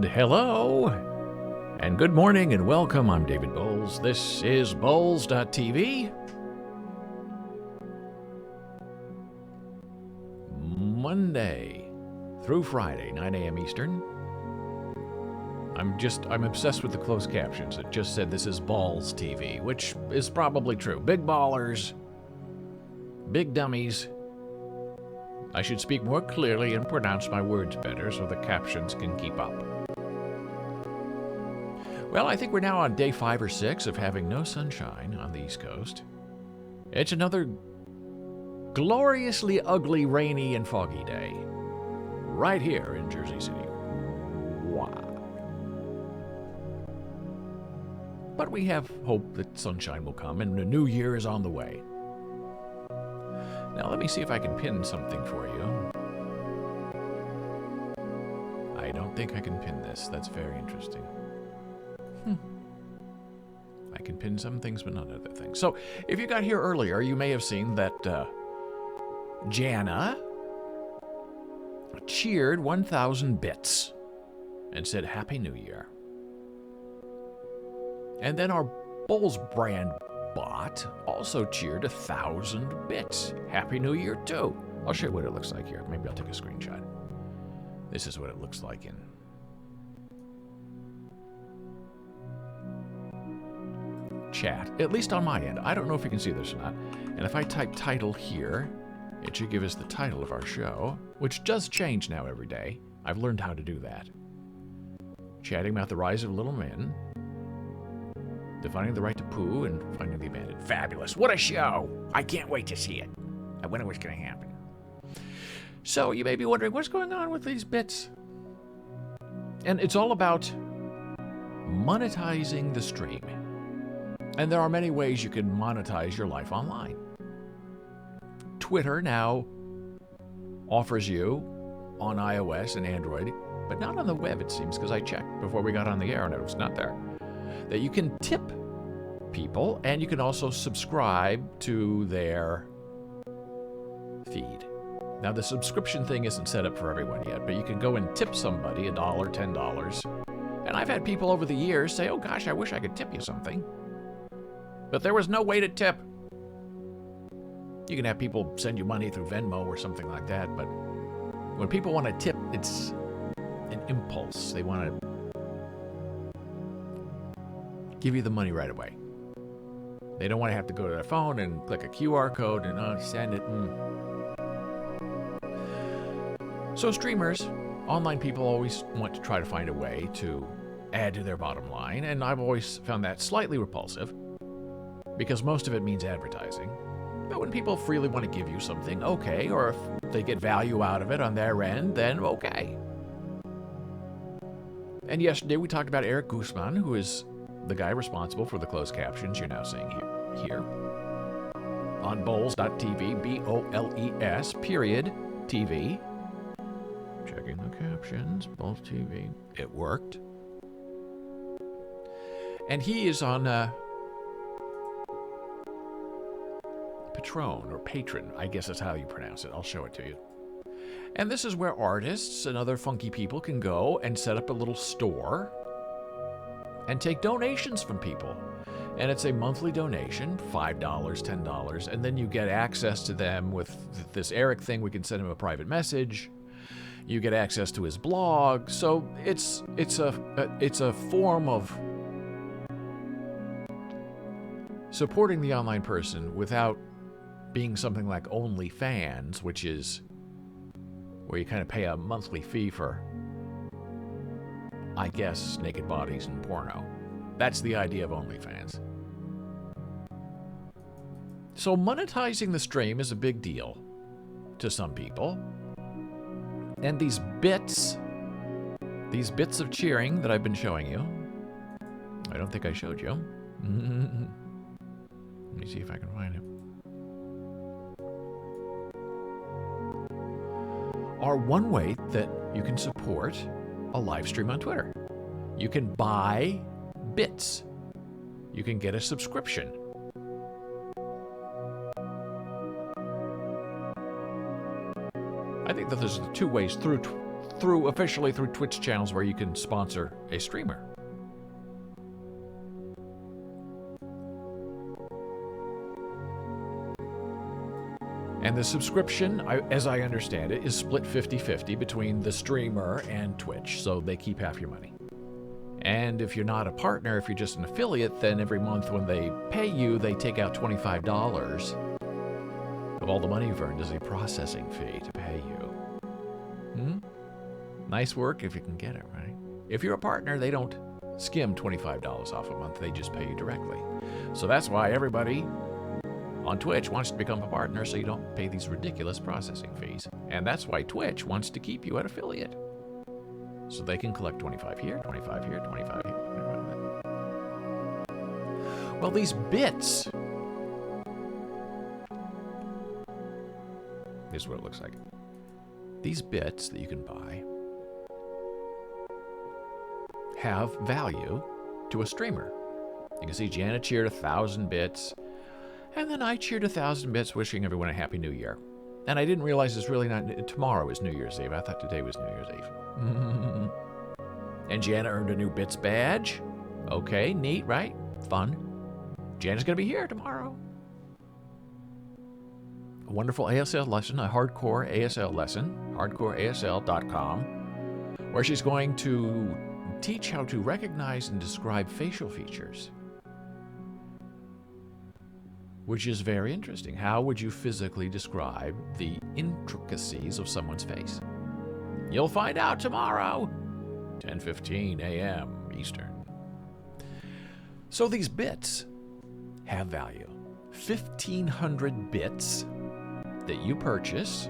And hello, and good morning, and welcome. I'm David Bowles. This is Bowles.tv. Monday through Friday, 9 a.m. Eastern. I'm obsessed with the closed captions. It just said this is Balls TV, which is probably true. Big ballers, big dummies. I should speak more clearly and pronounce my words better so the captions can keep up. Well, I think we're now on day 5 or 6 of having no sunshine on the East Coast. It's another gloriously ugly, rainy, and foggy day right here in Jersey City. Wow. But we have hope that sunshine will come and the new year is on the way. Now let me see if I can pin something for you. I don't think I can pin this. That's very interesting. I can pin some things, but not other things. So, if you got here earlier, you may have seen that Jana cheered 1,000 bits and said Happy New Year. And then our Bowles brand bot also cheered 1,000 bits. Happy New Year, too. I'll show you what it looks like here. Maybe I'll take a screenshot. This is what it looks like in chat, at least on my end. I don't know if you can see this or not. And if I type title here, it should give us the title of our show, which does change now every day. I've learned how to do that. Chatting about the rise of little men, defining the right to poo, and finding the abandoned. Fabulous. What a show. I can't wait to see it. I wonder what's going to happen. So you may be wondering, what's going on with these bits? And it's all about monetizing the stream. And there are many ways you can monetize your life online. Twitter now offers you on iOS and Android, but not on the web, it seems, because I checked before we got on the air and it was not there, that you can tip people and you can also subscribe to their feed. Now, the subscription thing isn't set up for everyone yet, but you can go and tip somebody $1, $10. And I've had people over the years say, oh gosh, I wish I could tip you something. But there was no way to tip. You can have people send you money through Venmo or something like that, but when people want to tip, it's an impulse. They want to give you the money right away. They don't want to have to go to their phone and click a QR code and send it. So streamers, online people always want to try to find a way to add to their bottom line, and I've always found that slightly repulsive because most of it means advertising. But when people freely want to give you something, okay, or if they get value out of it on their end, then okay. And yesterday we talked about Eric Guzman, who is the guy responsible for the closed captions you're now seeing here on Bowles.tv, B-O-L-E-S, period, TV. Checking the captions, Bowles TV. It worked. And he is on Patron, or Patron, I guess that's how you pronounce it. I'll show it to you. And this is where artists and other funky people can go and set up a little store and take donations from people. And it's a monthly donation, $5, $10, and then you get access to them with this Eric thing. We can send him a private message. You get access to his blog. So it's a form of supporting the online person without being something like OnlyFans, which is where you kind of pay a monthly fee for, I guess, naked bodies and porno. That's the idea of OnlyFans. So monetizing the stream is a big deal to some people. And these bits of cheering that I've been showing you, I don't think I showed you. Let me see if I can find it. Are one way that you can support a live stream on Twitter. You can buy bits. You can get a subscription. I think that there's two ways through officially through Twitch channels where you can sponsor a streamer. And the subscription, as I understand it, is split 50-50 between the streamer and Twitch, so they keep half your money. And if you're not a partner, if you're just an affiliate, then every month when they pay you, they take out $25 of all the money you've earned as a processing fee to pay you. Nice work if you can get it, right? If you're a partner, they don't skim $25 off a month. They just pay you directly. So that's why everybody on Twitch wants to become a partner so you don't pay these ridiculous processing fees. And that's why Twitch wants to keep you an affiliate. So they can collect 25 here, 25 here, 25 here, 25 there. Well, these bits. This is what it looks like. These bits that you can buy have value to a streamer. You can see Janet cheered 1,000 bits. And then I cheered 1,000 bits wishing everyone a Happy New Year. And I didn't realize it's really not, tomorrow is New Year's Eve. I thought today was New Year's Eve. And Jana earned a new bits badge. Okay, neat, right? Fun. Jana's going to be here tomorrow. A wonderful ASL lesson, a hardcore ASL lesson, hardcoreasl.com, where she's going to teach how to recognize and describe facial features. Which is very interesting. How would you physically describe the intricacies of someone's face? You'll find out tomorrow, 10:15 a.m. Eastern. So these bits have value. 1,500 bits that you purchase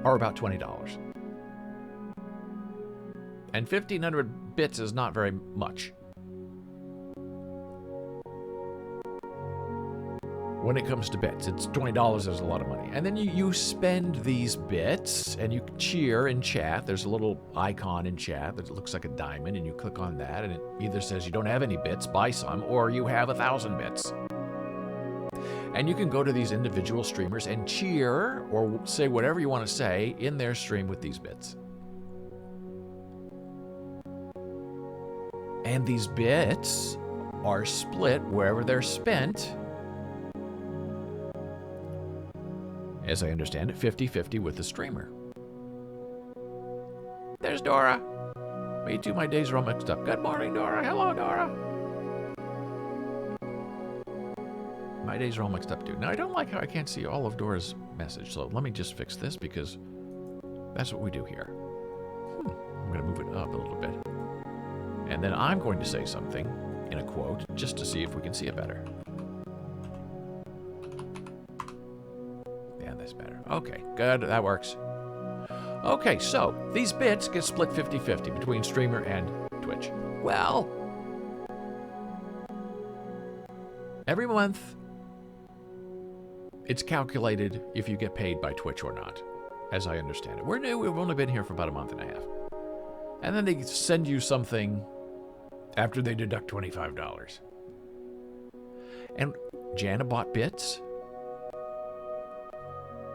are about $20. And 1,500 bits is not very much. When it comes to bits, it's $20 is a lot of money. And then you spend these bits and you cheer in chat. There's a little icon in chat that looks like a diamond, and you click on that and it either says you don't have any bits, buy some, or you have 1,000 bits. And you can go to these individual streamers and cheer or say whatever you want to say in their stream with these bits. And these bits are split wherever they're spent. As I understand it, 50-50 with the streamer. There's Dora. Me too, my days are all mixed up. Good morning, Dora. Hello, Dora. My days are all mixed up, too. Now, I don't like how I can't see all of Dora's message, so let me just fix this because that's what we do here. I'm going to move it up a little bit. And then I'm going to say something in a quote just to see if we can see it better. Better. Okay, good. That works. Okay, so these bits get split 50-50 between streamer and Twitch. Well, every month it's calculated if you get paid by Twitch or not, as I understand it. We're new. We've only been here for about a month and a half. And then they send you something after they deduct $25. And Jana bought bits.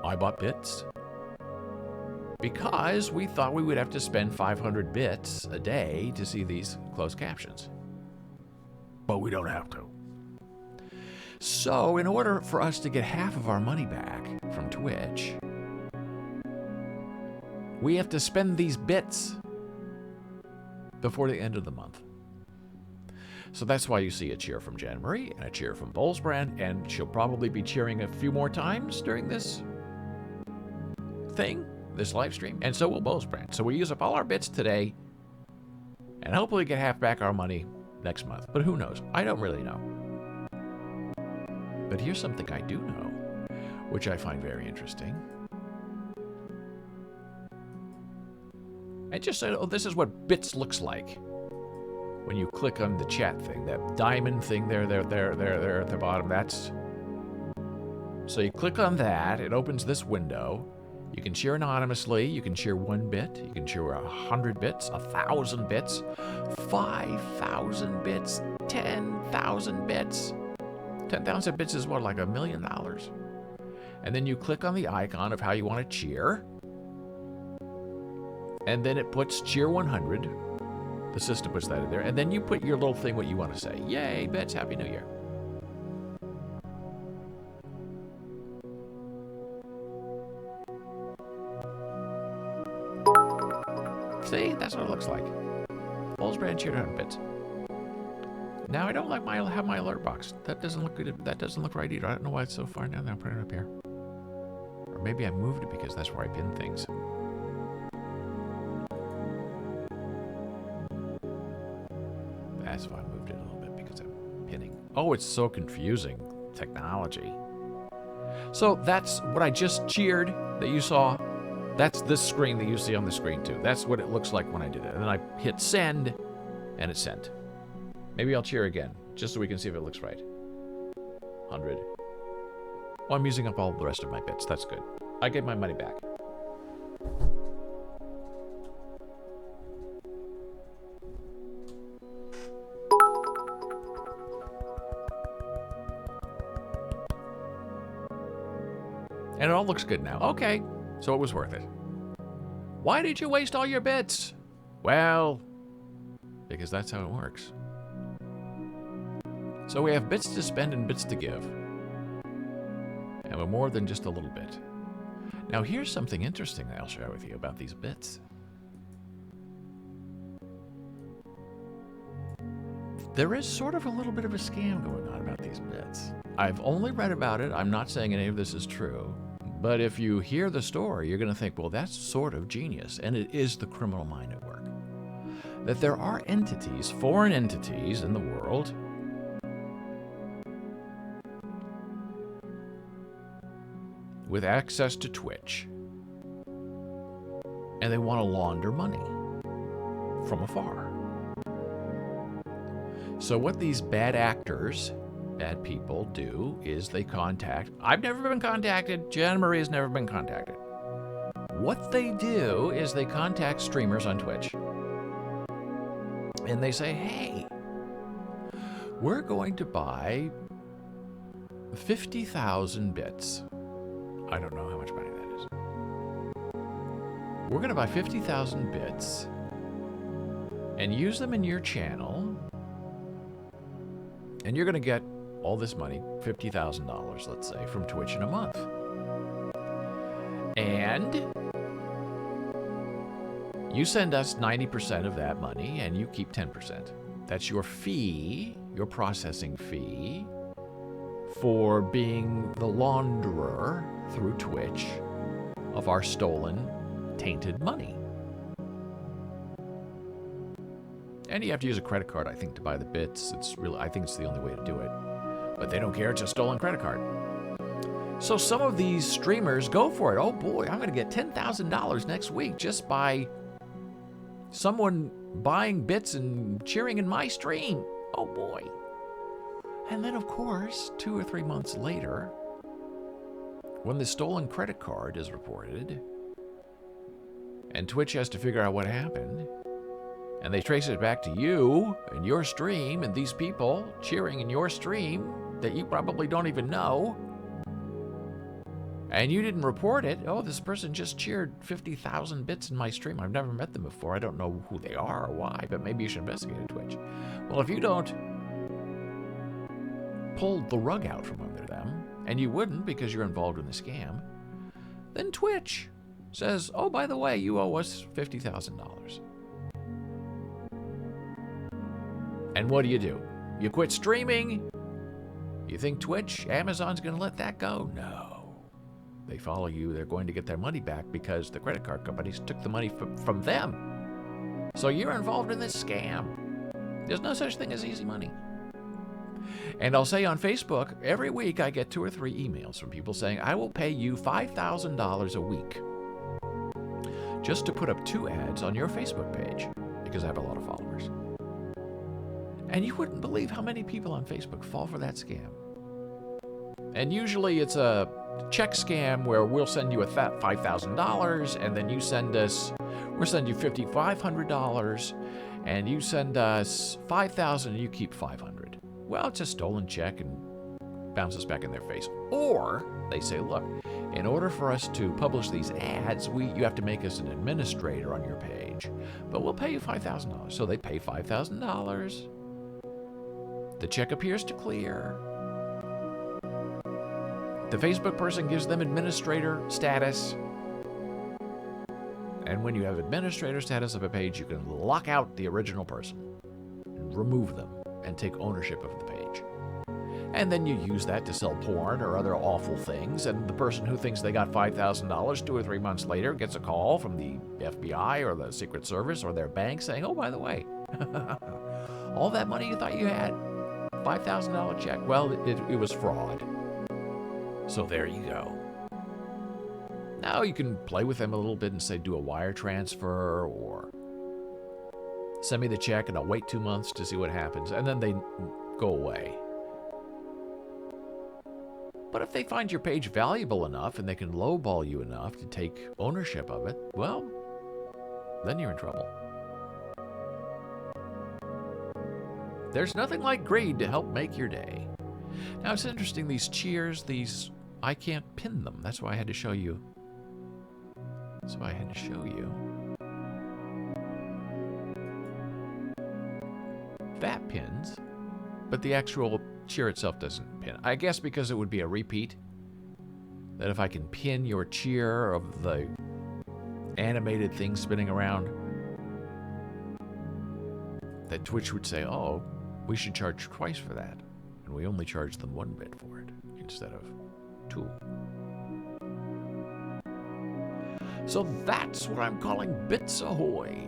I bought bits because we thought we would have to spend 500 bits a day to see these closed captions. But we don't have to. So in order for us to get half of our money back from Twitch, we have to spend these bits before the end of the month. So that's why you see a cheer from Jan Marie and a cheer from Bowlesbrand, and she'll probably be cheering a few more times during this thing, this live stream, and so will Bowlesbrand. So we use up all our bits today and hopefully get half back our money next month. But who knows? I don't really know. But here's something I do know, which I find very interesting. I just said, oh, this is what bits looks like when you click on the chat thing, that diamond thing there at the bottom. That's so you click on that, it opens this window. You can share anonymously. You can share 1 bit. You can share 100 bits, 1,000 bits, 5,000 bits, 10,000 bits. 10,000 bits is what, like $1 million? And then you click on the icon of how you want to cheer. And then it puts cheer 100. The system puts that in there. And then you put your little thing, what you want to say. Yay, bets, Happy New Year. See, that's what it looks like. Bulls brand cheered 100 bits. Now I don't like have my alert box. That doesn't look good. That doesn't look right either. I don't know why it's so far down there. I'll put it up here. Or maybe I moved it because that's where I pin things. That's why I moved it a little bit because I'm pinning. Oh, it's so confusing. Technology. So that's what I just cheered that you saw. That's this screen that you see on the screen too. That's what it looks like when I did it. And then I hit send, and it's sent. Maybe I'll cheer again, just so we can see if it looks right. 100. Oh, I'm using up all the rest of my bits. That's good. I get my money back. And it all looks good now. Okay, so it was worth it. Why did you waste all your bits? Well, because that's how it works. So we have bits to spend and bits to give. And we're more than just a little bit. Now here's something interesting that I'll share with you about these bits. There is sort of a little bit of a scam going on about these bits. I've only read about it. I'm not saying any of this is true. But if you hear the story, you're going to think, well, that's sort of genius. And it is the criminal mind at work. That there are entities, foreign entities in the world, with access to Twitch. And they want to launder money from afar. So what these bad actors, bad people do is they contact... I've never been contacted. Jen Marie has never been contacted. What they do is they contact streamers on Twitch. And they say, hey, we're going to buy 50,000 bits. I don't know how much money that is. We're going to buy 50,000 bits and use them in your channel. And you're going to get all this money, $50,000, let's say, from Twitch in a month. And you send us 90% of that money, and you keep 10%. That's your fee, your processing fee, for being the launderer through Twitch of our stolen, tainted money. And you have to use a credit card, I think, to buy the bits. I think it's the only way to do it. But they don't care, it's a stolen credit card. So some of these streamers go for it. Oh boy, I'm going to get $10,000 next week just by someone buying bits and cheering in my stream. Oh boy. And then, of course, 2 or 3 months later, when the stolen credit card is reported, and Twitch has to figure out what happened, and they trace it back to you and your stream and these people cheering in your stream that you probably don't even know, and you didn't report it. Oh, this person just cheered 50,000 bits in my stream. I've never met them before. I don't know who they are or why, but maybe you should investigate it, Twitch. Well, if you don't pull the rug out from under them, and you wouldn't because you're involved in the scam, then Twitch says, oh, by the way, you owe us $50,000. And what do? You quit streaming? You think Twitch, Amazon's going to let that go? No. They follow you. They're going to get their money back because the credit card companies took the money from them. So you're involved in this scam. There's no such thing as easy money. And I'll say on Facebook, every week I get 2 or 3 emails from people saying, I will pay you $5,000 a week just to put up 2 ads on your Facebook page because I have a lot of followers. And you wouldn't believe how many people on Facebook fall for that scam. And usually it's a check scam where we'll send you $5,000 and then we'll send you $5,500 and you send us $5,000 and you keep $500. Well, it's a stolen check and bounces back in their face. Or they say, look, in order for us to publish these ads, you have to make us an administrator on your page. But we'll pay you $5,000. So they pay $5,000. The check appears to clear. The Facebook person gives them administrator status. And when you have administrator status of a page, you can lock out the original person, and remove them, and take ownership of the page. And then you use that to sell porn or other awful things, and the person who thinks they got $5,000 2 or 3 months later gets a call from the FBI or the Secret Service or their bank saying, oh, by the way, all that money you thought you had, $5,000 check, well, it was fraud. So there you go. Now you can play with them a little bit and say, do a wire transfer, or send me the check and I'll wait 2 months to see what happens, and then they go away. But if they find your page valuable enough and they can lowball you enough to take ownership of it, well, then you're in trouble. There's nothing like greed to help make your day. Now, it's interesting, these cheers, I can't pin them. That's why I had to show you. That pins, but the actual cheer itself doesn't pin. I guess because it would be a repeat. That if I can pin your cheer of the animated thing spinning around, that Twitch would say, oh, we should charge twice for that. And we only charge them 1 bit for it instead of 2. So that's what I'm calling Bits Ahoy.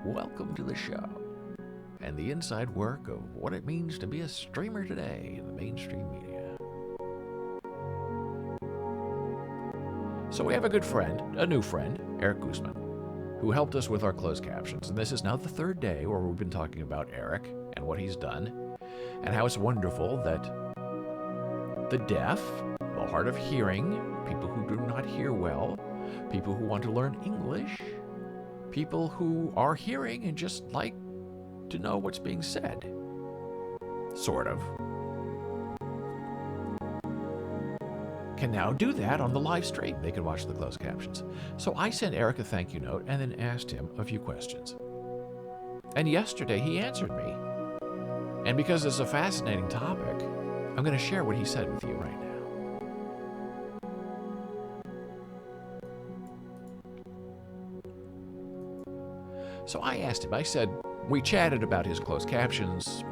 Welcome to the show. And the inside work of what it means to be a streamer today in the mainstream media. So we have a good friend, a new friend, Eric Guzman, who helped us with our closed captions. And this is now the 3rd day where we've been talking about Eric and what he's done, and how it's wonderful that the deaf, the hard of hearing, people who do not hear well, people who want to learn English, people who are hearing and just like to know what's being said. Sort of. Can now do that on the live stream. They can watch the closed captions. So I sent Eric a thank you note and then asked him a few questions. And yesterday he answered me. And because it's a fascinating topic, I'm going to share what he said with you right now. So I asked him, I said, we chatted about his closed captions.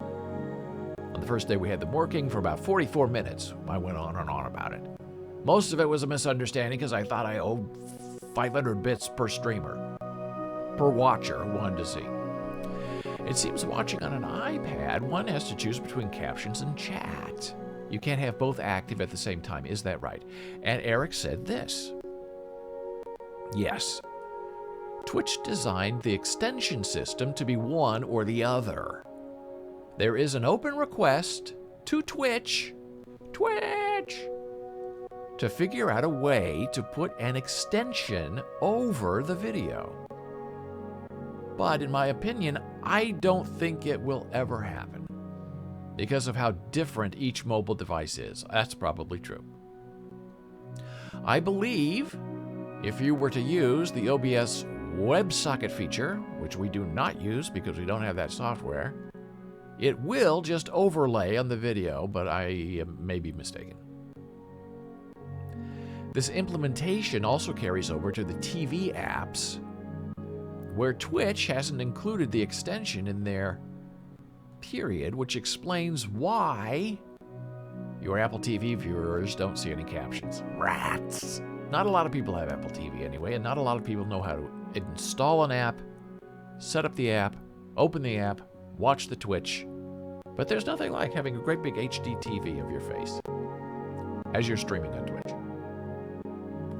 On the first day we had them working for about 44 minutes. I went on and on about it. Most of it was a misunderstanding because I thought I owed 500 bits per streamer, per watcher who wanted to see. It seems watching on an iPad, one has to choose between captions and chat. You can't have both active at the same time. Is that right? And Eric said this. Yes. Twitch designed the extension system to be one or the other. There is an open request to Twitch, to figure out a way to put an extension over the video. But in my opinion, I don't think it will ever happen because of how different each mobile device is. That's probably true. I believe if you were to use the OBS WebSocket feature, which we do not use because we don't have that software, it will just overlay on the video, but I may be mistaken. This implementation also carries over to the TV apps, where Twitch hasn't included the extension in their period, which explains why your Apple TV viewers don't see any captions. Rats! Not a lot of people have Apple TV anyway, and not a lot of people know how to install an app, set up the app, open the app, watch the Twitch. But there's nothing like having a great big HD TV of your face as you're streaming on Twitch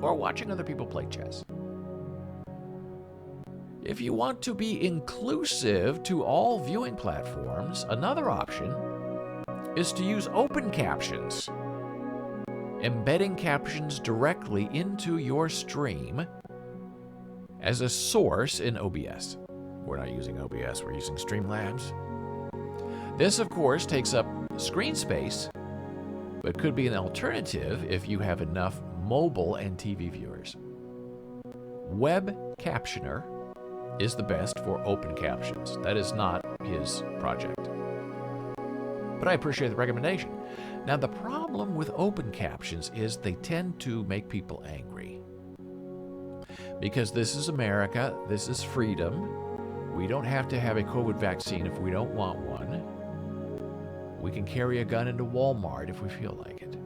or watching other people play chess. If you want to be inclusive to all viewing platforms, another option is to use open captions, embedding captions directly into your stream as a source in OBS. We're not using OBS, we're using Streamlabs. This, of course, takes up screen space, but could be an alternative if you have enough mobile and TV viewers. Web Captioner is the best for open captions. That is not his project. But I appreciate the recommendation. Now, the problem with open captions is they tend to make people angry. Because this is America, this is freedom. We don't have to have a COVID vaccine if we don't want one. We can carry a gun into Walmart if we feel like it.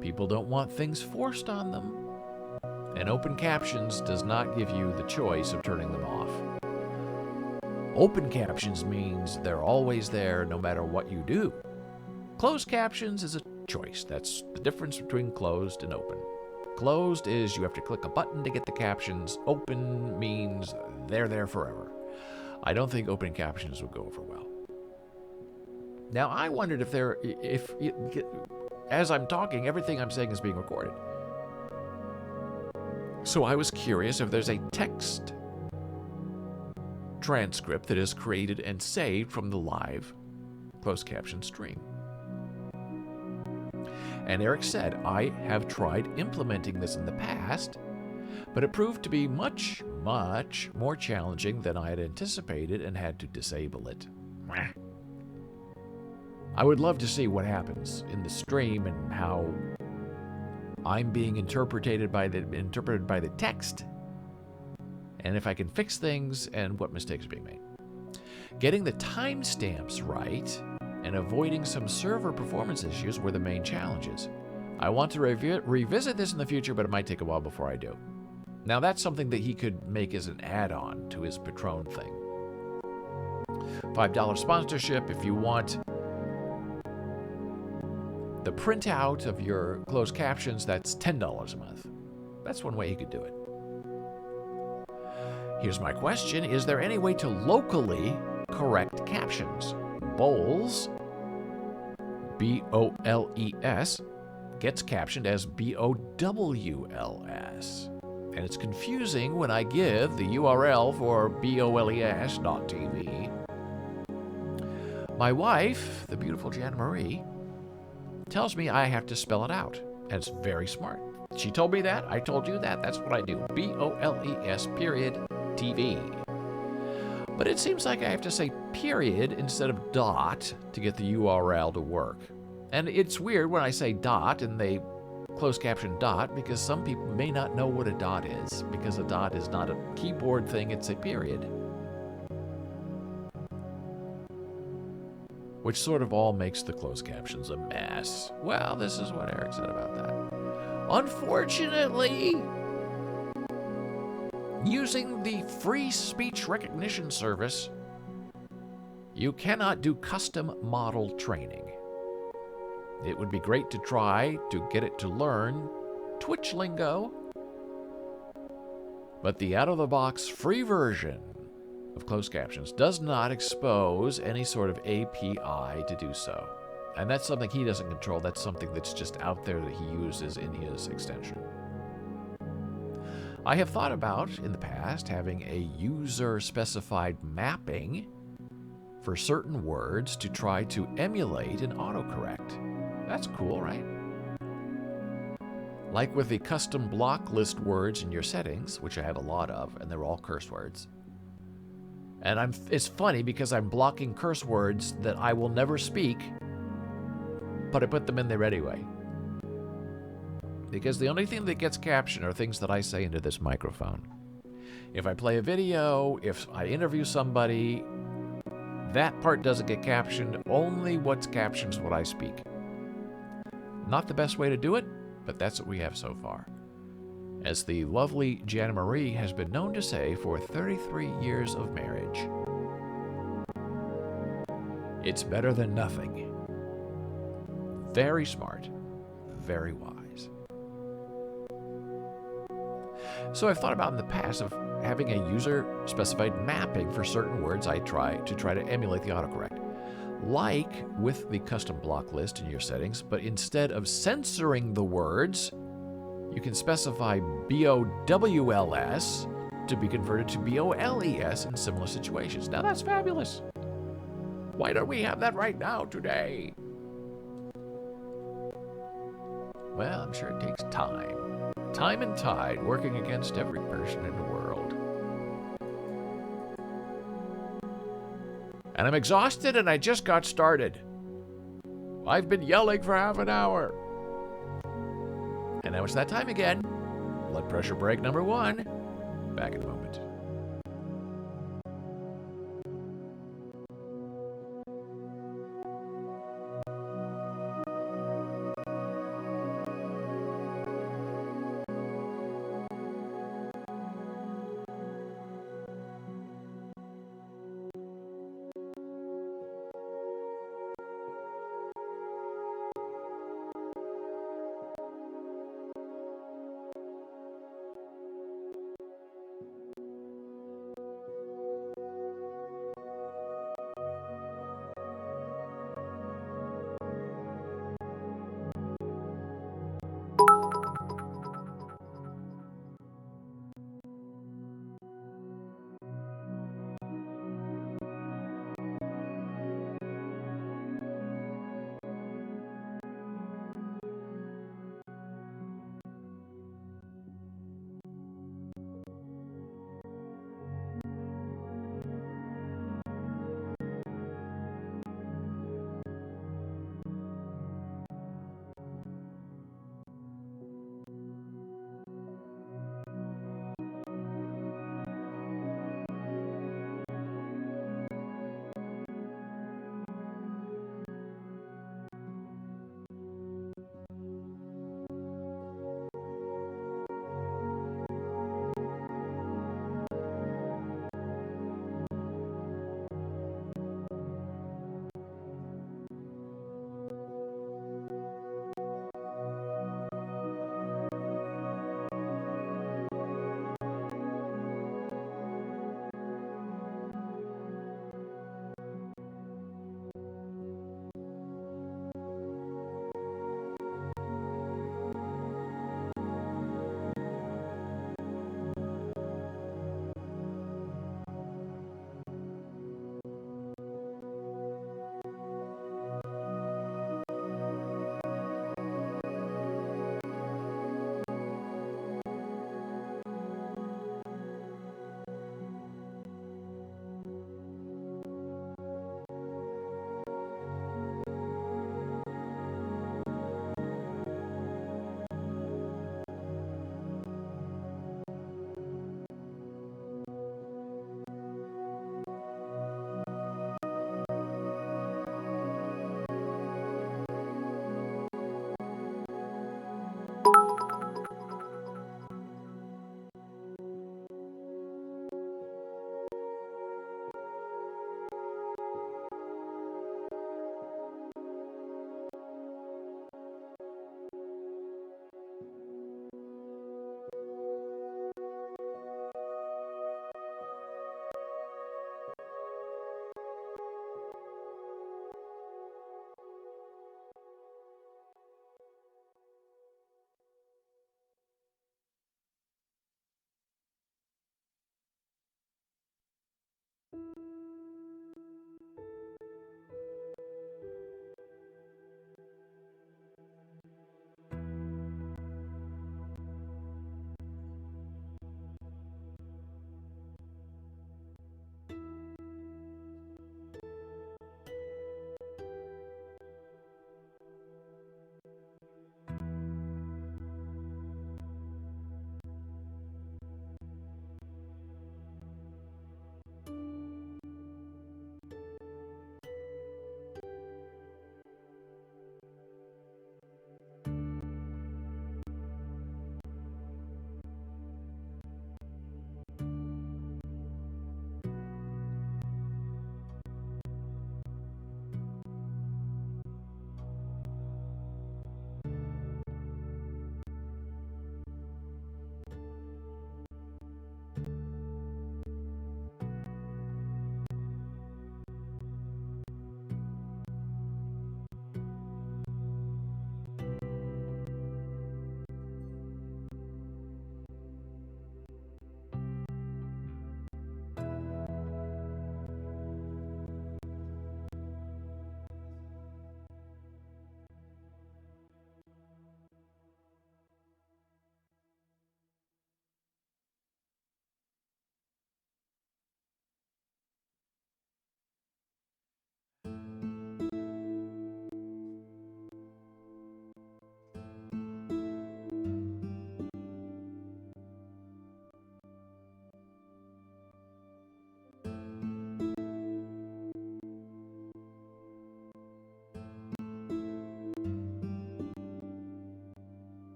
People don't want things forced on them. And open captions does not give you the choice of turning them off. Open captions means they're always there no matter what you do. Closed captions is a choice. That's the difference between closed and open. Closed is you have to click a button to get the captions. Open means they're there forever. I don't think open captions would go over well. Now, I wondered if as I'm talking, everything I'm saying is being recorded. So I was curious if there's a text transcript that is created and saved from the live closed caption stream. And Eric said, I have tried implementing this in the past, but it proved to be much, much more challenging than I had anticipated and had to disable it. I would love to see what happens in the stream and how I'm being interpreted by the text, and if I can fix things and what mistakes are being made. Getting the timestamps right and avoiding some server performance issues were the main challenges. I want to revisit this in the future, but it might take a while before I do. Now, that's something that he could make as an add-on to his Patron thing. $5 sponsorship if you want the printout of your closed captions. That's $10 a month. That's one way he could do it. Here's my question. Is there any way to locally correct captions? Bowles, B-O-L-E-S, gets captioned as B-O-W-L-S. And it's confusing when I give the URL for BOLES.TV. My wife, the beautiful Jan Marie, tells me I have to spell it out. And it's very smart. She told me that. I told you that. That's what I do. BOLES period TV. But it seems like I have to say period instead of dot to get the URL to work. And it's weird when I say dot and they close caption dot, because some people may not know what a dot is, because a dot is not a keyboard thing, it's a period. Which sort of all makes the closed captions a mess. Well, this is what Eric said about that. Unfortunately, using the free speech recognition service, you cannot do custom model training. It would be great to try to get it to learn Twitch lingo, but the out-of-the-box free version of closed captions does not expose any sort of API to do so. And that's something he doesn't control. That's something that's just out there that he uses in his extension. I have thought about, in the past, having a user-specified mapping for certain words to try to emulate an autocorrect. That's cool, right? Like with the custom block list words in your settings, which I have a lot of, and they're all curse words. And it's funny because I'm blocking curse words that I will never speak, but I put them in there anyway. Because the only thing that gets captioned are things that I say into this microphone. If I play a video, if I interview somebody, that part doesn't get captioned. Only what's captioned is what I speak. Not the best way to do it, but that's what we have so far. As the lovely Jana Marie has been known to say for 33 years of marriage, it's better than nothing. Very smart, very wise. So I've thought about in the past of having a user-specified mapping for certain words I try to emulate the autocorrect. Like with the custom block list in your settings, but instead of censoring the words, you can specify BOWLS to be converted to BOLES in similar situations. Now that's fabulous. Why don't we have that right now today? Well, I'm sure it takes time. Time and tide working against every person in the world. And I'm exhausted and I just got started. I've been yelling for half an hour. And now it's that time again. Blood pressure break number 1. Back in a moment.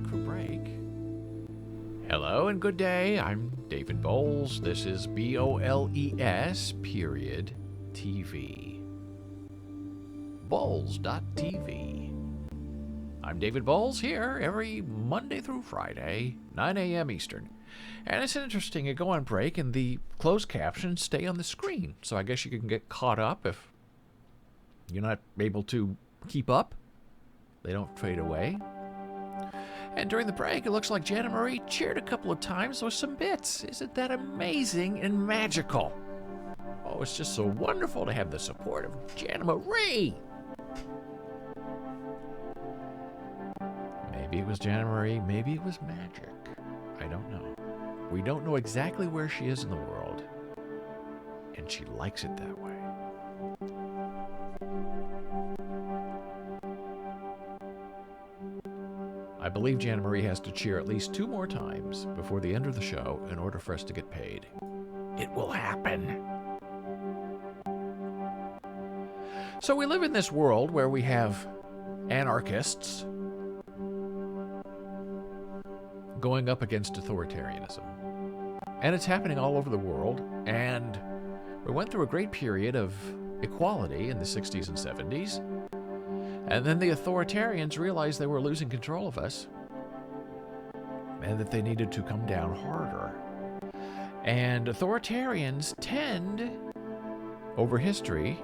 back from break. Hello and good day. I'm David Bowles. This is BOLES period TV. Bowles.tv. I'm David Bowles here every Monday through Friday, 9 a.m. Eastern. And it's interesting, you go on break and the closed captions stay on the screen. So I guess you can get caught up if you're not able to keep up. They don't fade away. And during the break, it looks like Jana Marie cheered a couple of times with some bits. Isn't that amazing and magical? Oh, it's just so wonderful to have the support of Jana Marie. Maybe it was Jana Marie, maybe it was magic. I don't know. We don't know exactly where she is in the world, and she likes it that way. I believe Jana Marie has to cheer at least 2 more times before the end of the show in order for us to get paid. It will happen. So we live in this world where we have anarchists going up against authoritarianism. And it's happening all over the world. And we went through a great period of equality in the 60s and 70s. And then the authoritarians realized they were losing control of us and that they needed to come down harder. And authoritarians tend, over history,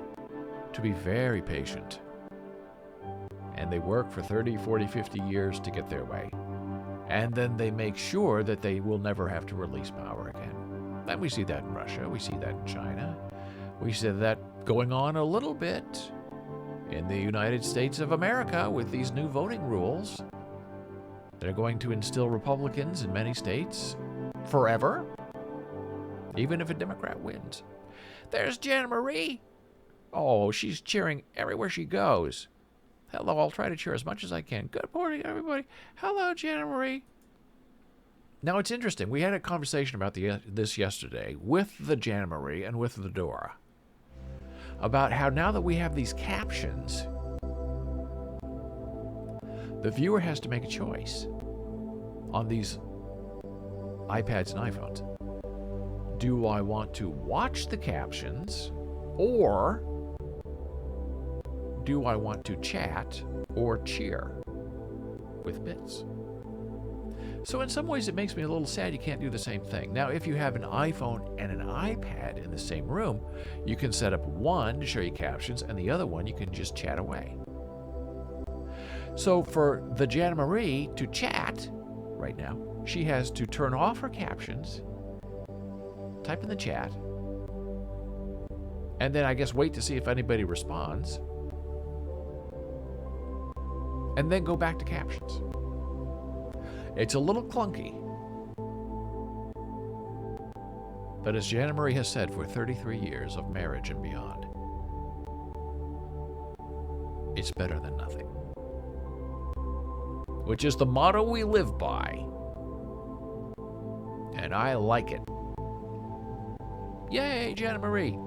to be very patient. And they work for 30, 40, 50 years to get their way. And then they make sure that they will never have to release power again. And we see that in Russia. We see that in China. We see that going on a little bit in the United States of America with these new voting rules. They're going to instill Republicans in many states forever, even if a Democrat wins. There's Jana Marie. Oh, she's cheering everywhere she goes. Hello, I'll try to cheer as much as I can. Good morning, everybody. Hello, Jana Marie. Now, it's interesting. We had a conversation about this yesterday with the Jana Marie and with the Dora about how now that we have these captions, the viewer has to make a choice on these iPads and iPhones. Do I want to watch the captions, or do I want to chat or cheer with bits? So in some ways it makes me a little sad you can't do the same thing. Now, if you have an iPhone and an iPad in the same room, you can set up one to show you captions and the other one you can just chat away. So for the Jana Marie to chat right now, she has to turn off her captions, type in the chat, and then I guess wait to see if anybody responds, and then go back to captions. It's a little clunky. But as Jana Marie has said for 33 years of marriage and beyond, it's better than nothing. Which is the motto we live by. And I like it. Yay, Jana Marie.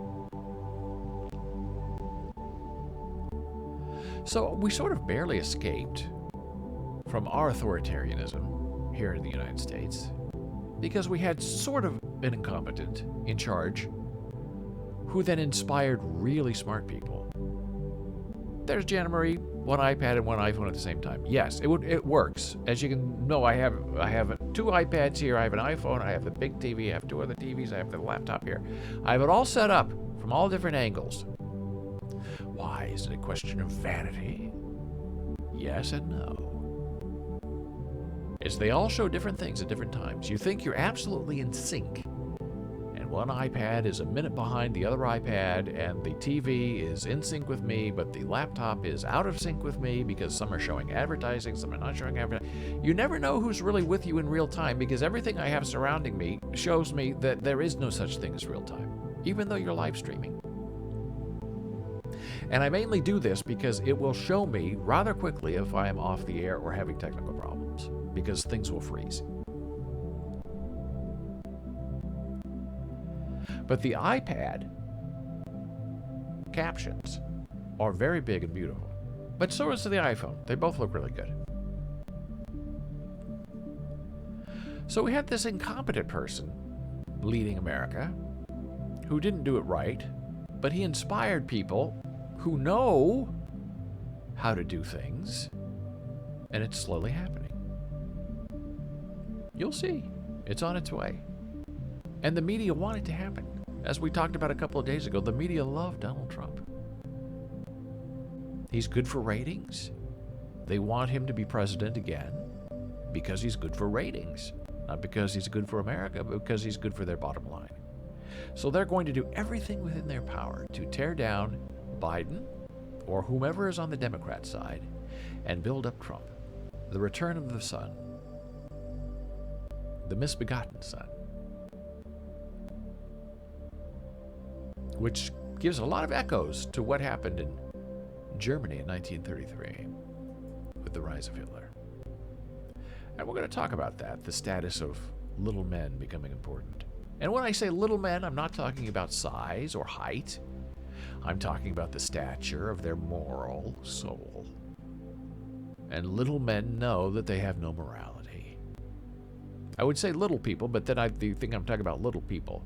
So we sort of barely escaped from our authoritarianism here in the United States because we had sort of an incompetent in charge who then inspired really smart people. There's Jana Marie, one iPad and one iPhone at the same time. Yes, it works. As you can know, I have 2 iPads here, I have an iPhone, I have the big TV, I have 2 other TVs, I have the laptop here. I have it all set up from all different angles. Why? Is it a question of vanity? Yes and no. As they all show different things at different times. You think you're absolutely in sync, and one iPad is a minute behind the other iPad, and the TV is in sync with me, but the laptop is out of sync with me because some are showing advertising, some are not showing advertising. You never know who's really with you in real time because everything I have surrounding me shows me that there is no such thing as real time, even though you're live streaming. And I mainly do this because it will show me rather quickly if I am off the air or having technical problems, because things will freeze. But the iPad captions are very big and beautiful. But so is the iPhone. They both look really good. So we had this incompetent person leading America who didn't do it right, but he inspired people who know how to do things, and it's slowly happening. You'll see. It's on its way. And the media want it to happen. As we talked about a couple of days ago, the media love Donald Trump. He's good for ratings. They want him to be president again because he's good for ratings. Not because he's good for America, but because he's good for their bottom line. So they're going to do everything within their power to tear down Biden or whomever is on the Democrat side and build up Trump. The return of the son. The misbegotten son. Which gives a lot of echoes to what happened in Germany in 1933 with the rise of Hitler. And we're going to talk about that, the status of little men becoming important. And when I say little men, I'm not talking about size or height. I'm talking about the stature of their moral soul. And little men know that they have no morality. I would say little people, but then I think I'm talking about little people.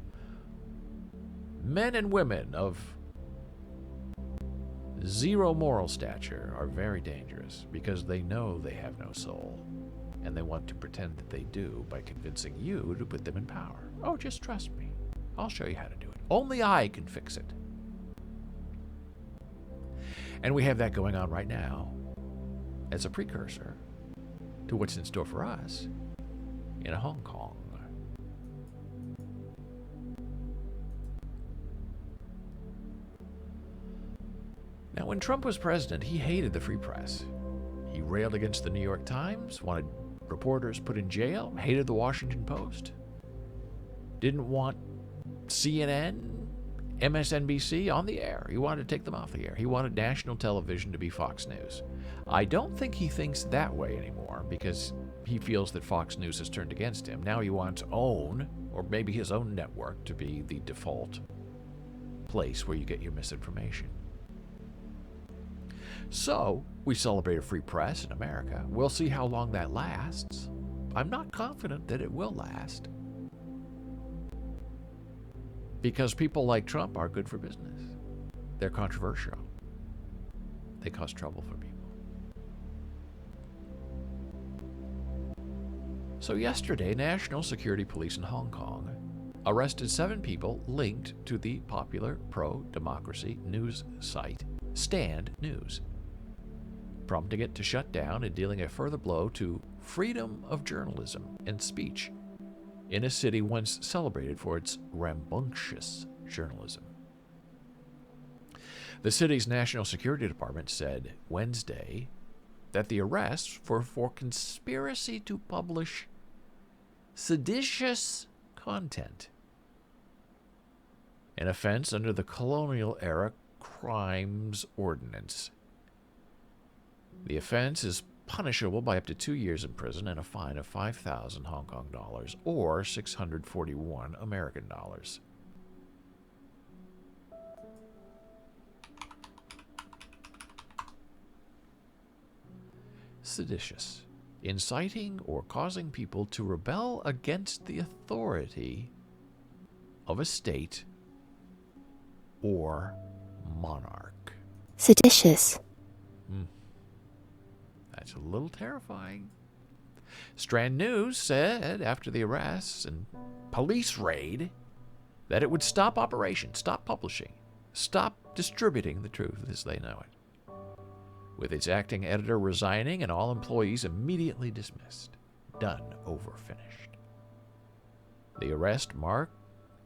Men and women of zero moral stature are very dangerous because they know they have no soul, and they want to pretend that they do by convincing you to put them in power. Oh, just trust me. I'll show you how to do it. Only I can fix it. And we have that going on right now as a precursor to what's in store for us in Hong Kong. Now, when Trump was president, he hated the free press. He railed against the New York Times, wanted reporters put in jail, hated the Washington Post, didn't want CNN, MSNBC on the air. He wanted to take them off the air. He wanted national television to be Fox News. I don't think he thinks that way anymore because he feels that Fox News has turned against him. Now he wants own, or maybe his own network, to be the default place where you get your misinformation. So, we celebrate a free press in America. We'll see how long that lasts. I'm not confident that it will last. Because people like Trump are good for business. They're controversial. They cause trouble for people. So yesterday, National Security Police in Hong Kong arrested 7 people linked to the popular pro-democracy news site Stand News, prompting it to shut down and dealing a further blow to freedom of journalism and speech in a city once celebrated for its rambunctious journalism. The city's National Security Department said Wednesday that the arrests were for conspiracy to publish seditious content, an offense under the colonial-era crimes ordinance. The offense is punishable by up to 2 years in prison and a fine of 5,000 Hong Kong dollars or 641 American dollars. Seditious, inciting or causing people to rebel against the authority of a state or monarch. Seditious. That's a little terrifying. Strand News said after the arrests and police raid that it would stop operations, stop publishing, stop distributing the truth as they know it, with its acting editor resigning and all employees immediately dismissed. Done, over, finished. The arrest marked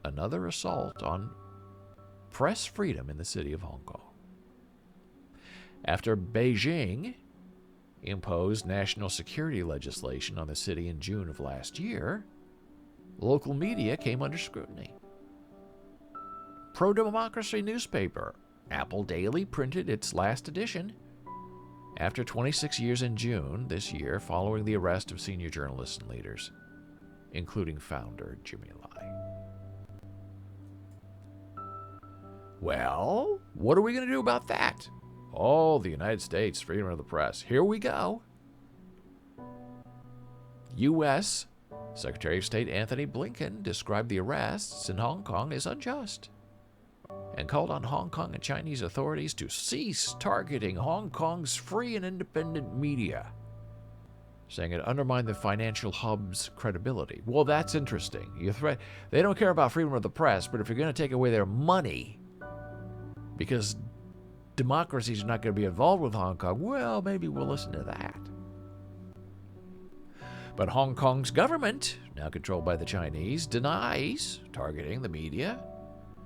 another assault on press freedom in the city of Hong Kong. After Beijing imposed national security legislation on the city in June of last year, local media came under scrutiny. Pro-democracy newspaper Apple Daily printed its last edition after 26 years in June this year following the arrest of senior journalists and leaders, including founder Jimmy Lai. Well, what are we going to do about that? Oh, the United States, freedom of the press. Here we go. U.S. Secretary of State Anthony Blinken described the arrests in Hong Kong as unjust and called on Hong Kong and Chinese authorities to cease targeting Hong Kong's free and independent media, saying it undermined the financial hub's credibility. Well, that's interesting. They don't care about freedom of the press, but if you're going to take away their money because democracies are not going to be involved with Hong Kong, well, maybe we'll listen to that. But Hong Kong's government, now controlled by the Chinese, denies targeting the media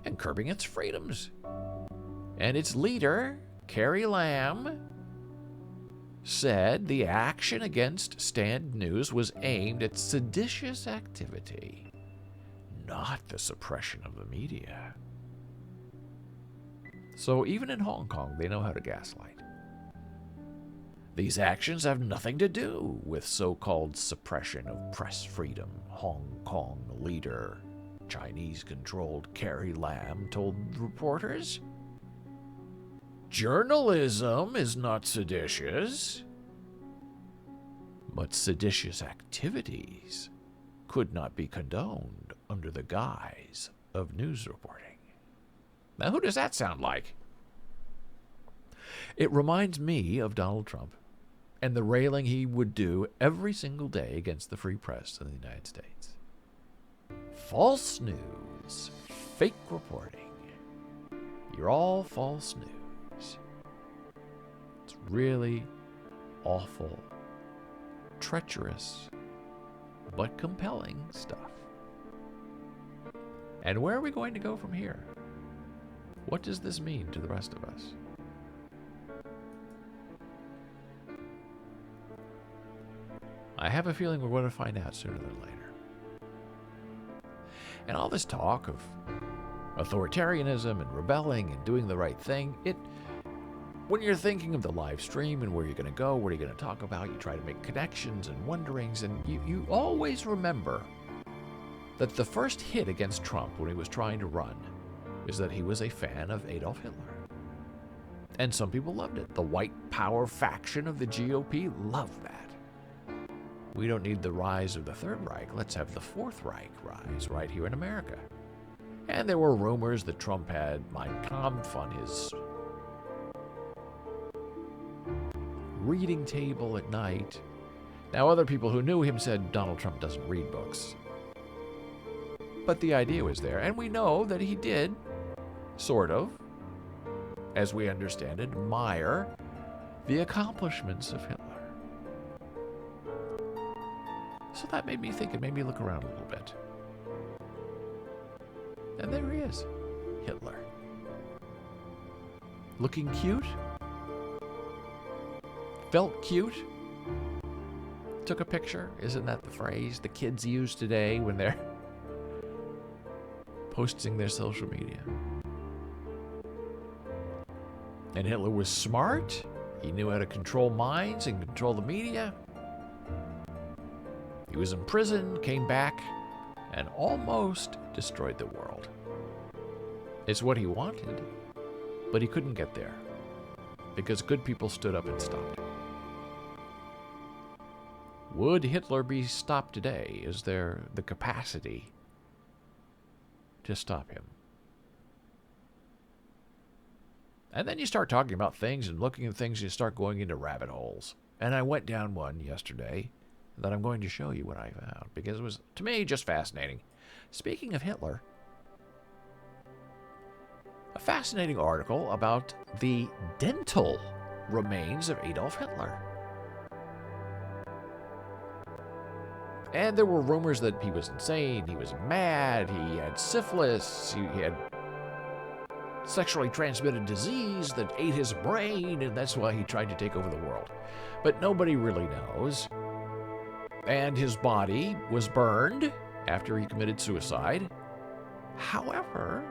and curbing its freedoms. And its leader, Carrie Lam, said the action against Stand News was aimed at seditious activity, not the suppression of the media. So even in Hong Kong, they know how to gaslight. These actions have nothing to do with so-called suppression of press freedom, Hong Kong leader, Chinese-controlled Carrie Lam told reporters. Journalism is not seditious, but seditious activities could not be condoned under the guise of news reporting. Now, who does that sound like? It reminds me of Donald Trump and the railing he would do every single day against the free press in the United States. False news, fake reporting. You're all false news. It's really awful, treacherous, but compelling stuff. And where are we going to go from here? What does this mean to the rest of us? I have a feeling we're going to find out sooner than later. And all this talk of authoritarianism and rebelling and doing the right thing, when you're thinking of the live stream and where you're going to go, what are you going to talk about, you try to make connections and wonderings, and you always remember that the first hit against Trump when he was trying to run is that he was a fan of Adolf Hitler. And some people loved it. The white power faction of the GOP loved that. We don't need the rise of the Third Reich. Let's have the Fourth Reich rise right here in America. And there were rumors that Trump had Mein Kampf on his reading table at night. Now, other people who knew him said Donald Trump doesn't read books. But the idea was there, and we know that he did, sort of, as we understand it, admire the accomplishments of Hitler. So that made me think, it made me look around a little bit. And there he is, Hitler. Looking cute. Felt cute. Took a picture. Isn't that the phrase the kids use today when they're posting their social media? And Hitler was smart. He knew how to control minds and control the media. He was in prison, came back, and almost destroyed the world. It's what he wanted, but he couldn't get there because good people stood up and stopped him. Would Hitler be stopped today? Is there the capacity to stop him? And then you start talking about things and looking at things, you start going into rabbit holes. And I went down one yesterday that I'm going to show you what I found, because it was, to me, just fascinating. Speaking of Hitler, a fascinating article about the dental remains of Adolf Hitler. And there were rumors that he was insane, he was mad, he had syphilis, he had sexually transmitted disease that ate his brain, and that's why he tried to take over the world. But nobody really knows. And his body was burned after he committed suicide. However,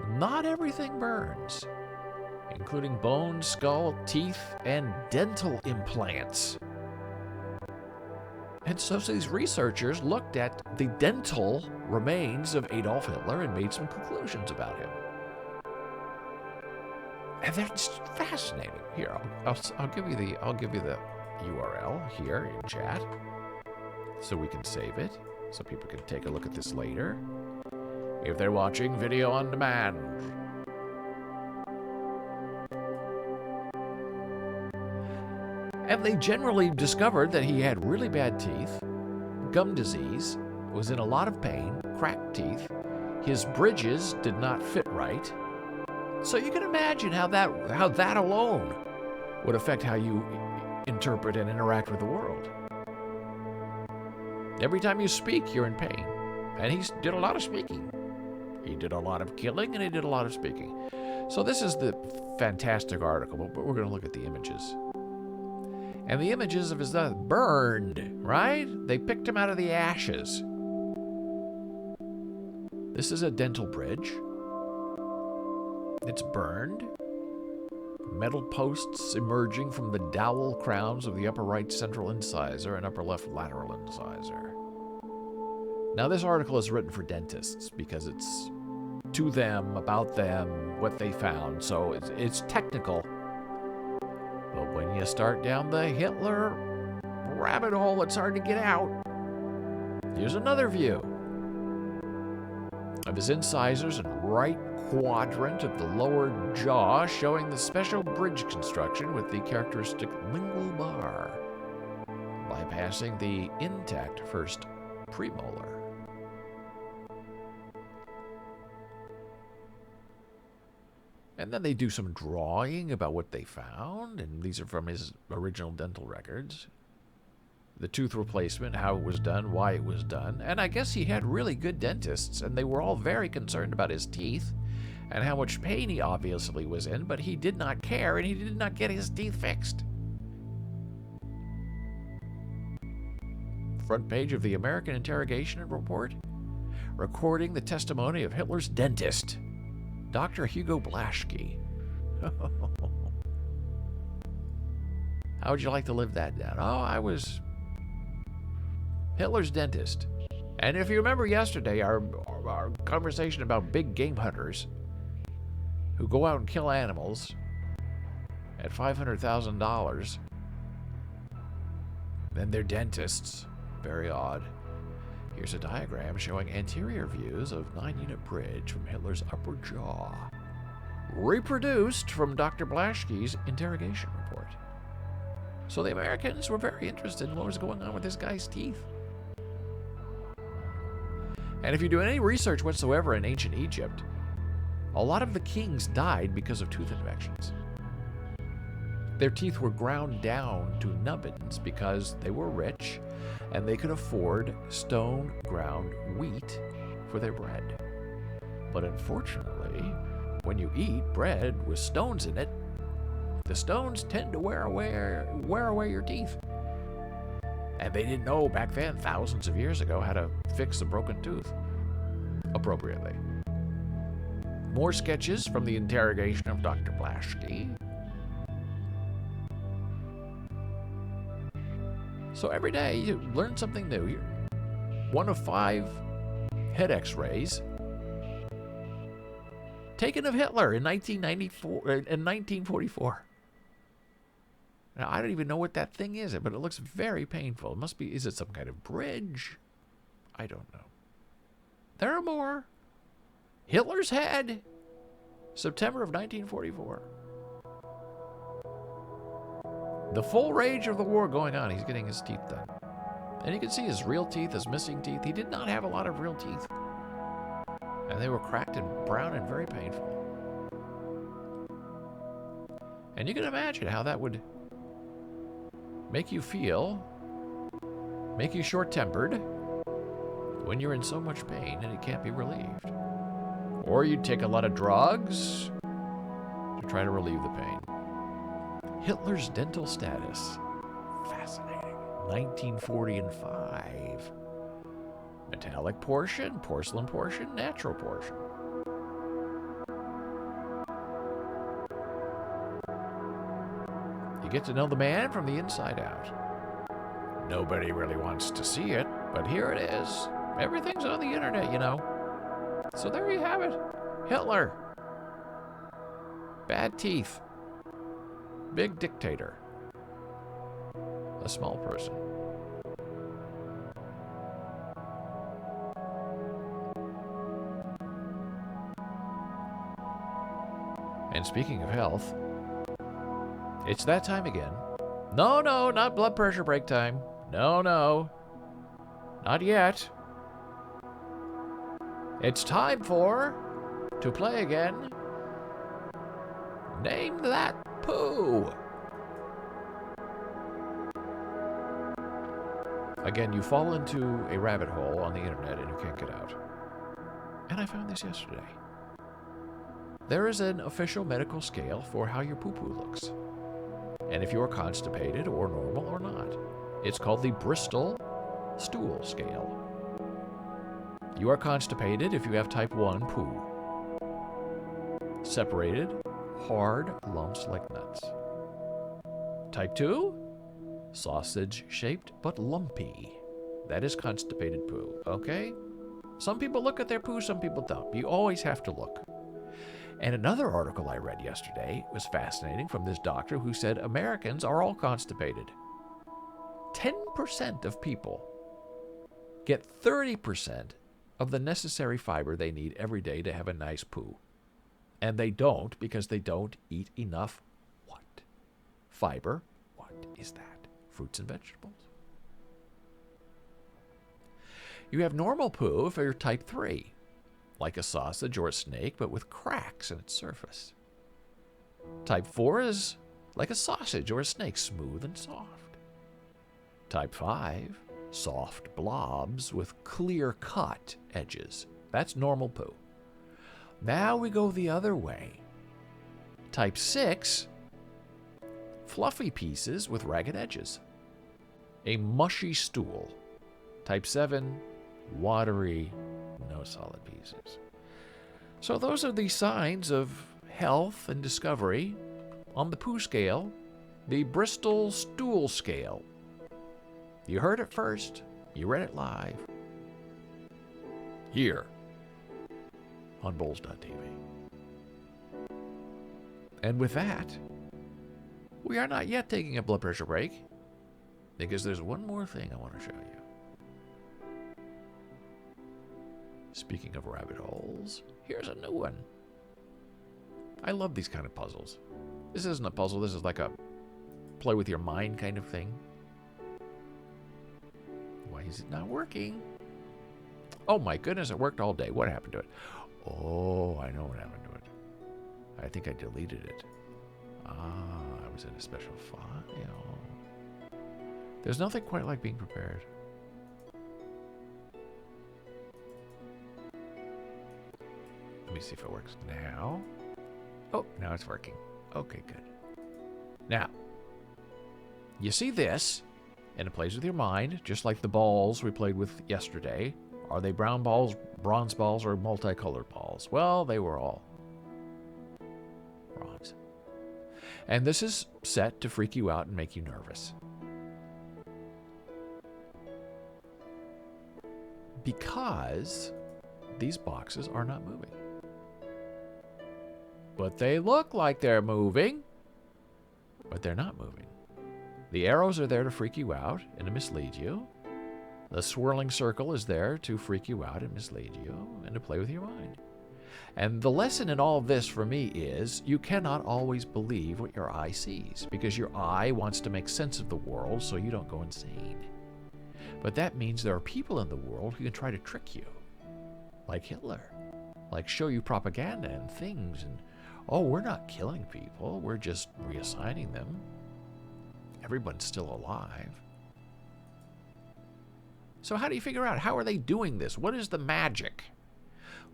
not everything burns, including bone, skull, teeth, and dental implants. And so these researchers looked at the dental remains of Adolf Hitler and made some conclusions about him. And that's fascinating. Here, I'll give you the URL here in chat. so we can save it, so people can take a look at this later, if they're watching video on demand. And they generally discovered that he had really bad teeth, gum disease, was in a lot of pain, cracked teeth, his bridges did not fit right. So you can imagine how that alone would affect how you interpret and interact with the world. Every time you speak, you're in pain. And he did a lot of speaking. He did a lot of killing and he did a lot of speaking. So this is the fantastic article, but we're going to look at the images. And the images of his death burned, right? They picked him out of the ashes. This is a dental bridge. It's burned. Metal posts emerging from the dowel crowns of the upper right central incisor and upper left lateral incisor. Now, this article is written for dentists because it's to them, about them, what they found. So it's technical. But when you start down the Hitler rabbit hole, it's hard to get out. Here's another view of his incisors and right quadrant of the lower jaw, showing the special bridge construction with the characteristic lingual bar, bypassing the intact first premolar. And then they do some drawing about what they found, and these are from his original dental records. The tooth replacement, how it was done, why it was done. And I guess he had really good dentists, and they were all very concerned about his teeth and how much pain he obviously was in, but he did not care, and he did not get his teeth fixed. Front page of the American Interrogation Report, recording the testimony of Hitler's dentist, Dr. Hugo Blaschke. How would you like to live that down? Oh, I was Hitler's dentist. And if you remember yesterday, our conversation about big game hunters who go out and kill animals at $500,000, then they're dentists. Very odd. Here's a diagram showing anterior views of 9-unit bridge from Hitler's upper jaw, reproduced from Dr. Blaschke's interrogation report. So the Americans were very interested in what was going on with this guy's teeth. And if you do any research whatsoever in ancient Egypt, a lot of the kings died because of tooth infections. Their teeth were ground down to nubbins because they were rich and they could afford stone ground wheat for their bread. But unfortunately, when you eat bread with stones in it, the stones tend to wear away your teeth. And they didn't know back then, thousands of years ago, how to fix a broken tooth appropriately. More sketches from the interrogation of Dr. Blaschke. So every day you learn something new here. 1 of 5 head x-rays taken of Hitler in 1944. Now, I don't even know what that thing is, but it looks very painful. It must be, is it some kind of bridge? I don't know. There are more. Hitler's head, September of 1944. The full rage of the war going on. He's getting his teeth done. And you can see his real teeth, his missing teeth. He did not have a lot of real teeth. And they were cracked and brown and very painful. And you can imagine how that would make you feel, make you short-tempered when you're in so much pain and it can't be relieved. Or you'd take a lot of drugs to try to relieve the pain. Hitler's dental status. Fascinating. 1940 and 5. Metallic portion, porcelain portion, natural portion. You get to know the man from the inside out. Nobody really wants to see it, but here it is. Everything's on the internet, you know. So there you have it. Hitler. Bad teeth. Big dictator. A small person. And speaking of health, it's that time again. No, not blood pressure break time. No, not yet. It's time to play again. Name that poo. Again, you fall into a rabbit hole on the internet and you can't get out. And I found this yesterday. There is an official medical scale for how your poo-poo looks, and if you're constipated or normal or not. It's called the Bristol Stool Scale. You are constipated if you have type 1 poo. Separated, hard lumps like nuts. Type 2? Sausage-shaped but lumpy. That is constipated poo, okay? Some people look at their poo, some people don't. You always have to look. And another article I read yesterday was fascinating from this doctor who said Americans are all constipated. 10% of people get 30% of the necessary fiber they need every day to have a nice poo. And they don't because they don't eat enough what? Fiber. What is that? Fruits and vegetables. You have normal poo if you're type 3. Like a sausage or a snake, but with cracks in its surface. Type 4 is like a sausage or a snake, smooth and soft. Type 5, soft blobs with clear-cut edges. That's normal poo. Now we go the other way. Type 6, fluffy pieces with ragged edges. A mushy stool. Type 7, watery, no solid pieces. So those are the signs of health and discovery on the poo scale, the Bristol Stool Scale. You heard it first. You read it live. Here on Bowls.tv. And with that, we are not yet taking a blood pressure break because there's one more thing I want to show you. Speaking of rabbit holes, here's a new one. I love these kind of puzzles. This isn't a puzzle, this is like a play with your mind kind of thing. Why is it not working? Oh my goodness, it worked all day. What happened to it? Oh, I know what happened to it. I think I deleted it. I was in a special file. There's nothing quite like being prepared. Let me see if it works now. Oh, now it's working. Okay, good. Now, you see this, and it plays with your mind, just like the balls we played with yesterday. Are they brown balls, bronze balls, or multicolored balls? Well, they were all bronze. And this is set to freak you out and make you nervous. Because these boxes are not moving. But they look like they're moving, but they're not moving. The arrows are there to freak you out and to mislead you. The swirling circle is there to freak you out and mislead you and to play with your mind. And the lesson in all of this for me is you cannot always believe what your eye sees because your eye wants to make sense of the world so you don't go insane. But that means there are people in the world who can try to trick you, like Hitler, like show you propaganda and things and oh, we're not killing people. We're just reassigning them. Everyone's still alive. So how do you figure out? How are they doing this? What is the magic?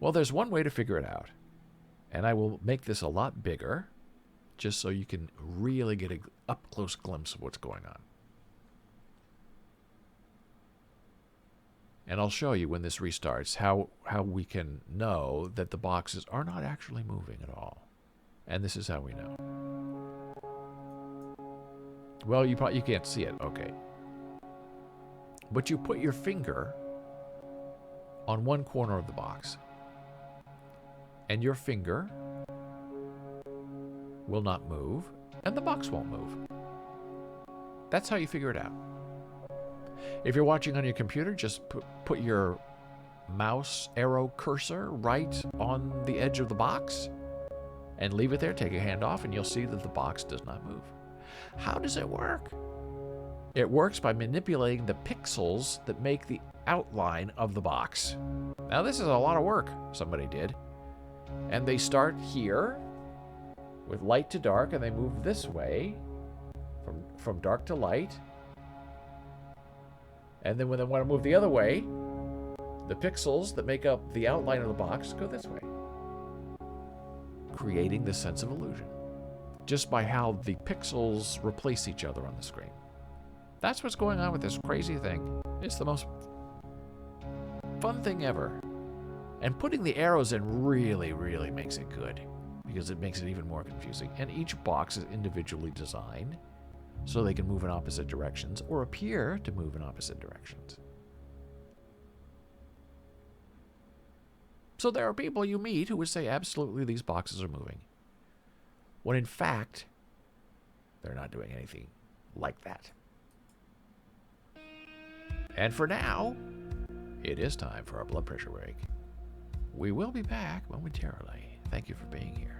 Well, there's one way to figure it out. And I will make this a lot bigger just so you can really get an up-close glimpse of what's going on. And I'll show you when this restarts how we can know that the boxes are not actually moving at all. And this is how we know. Well, you can't see it. Okay. But you put your finger on one corner of the box. And your finger will not move, and the box won't move. That's how you figure it out. If you're watching on your computer, just put your mouse arrow cursor right on the edge of the box, and leave it there, take your hand off, and you'll see that the box does not move. How does it work? It works by manipulating the pixels that make the outline of the box. Now, this is a lot of work somebody did. And they start here with light to dark, and they move this way from dark to light. And then when they want to move the other way, the pixels that make up the outline of the box go this way, creating the sense of illusion just by how the pixels replace each other on the screen. That's what's going on with this crazy thing. It's the most fun thing ever. And putting the arrows in really, really makes it good, because it makes it even more confusing. And each box is individually designed so they can move in opposite directions or appear to move in opposite directions. So there are people you meet who would say absolutely these boxes are moving, when in fact, they're not doing anything like that. And for now, it is time for our blood pressure break. We will be back momentarily. Thank you for being here.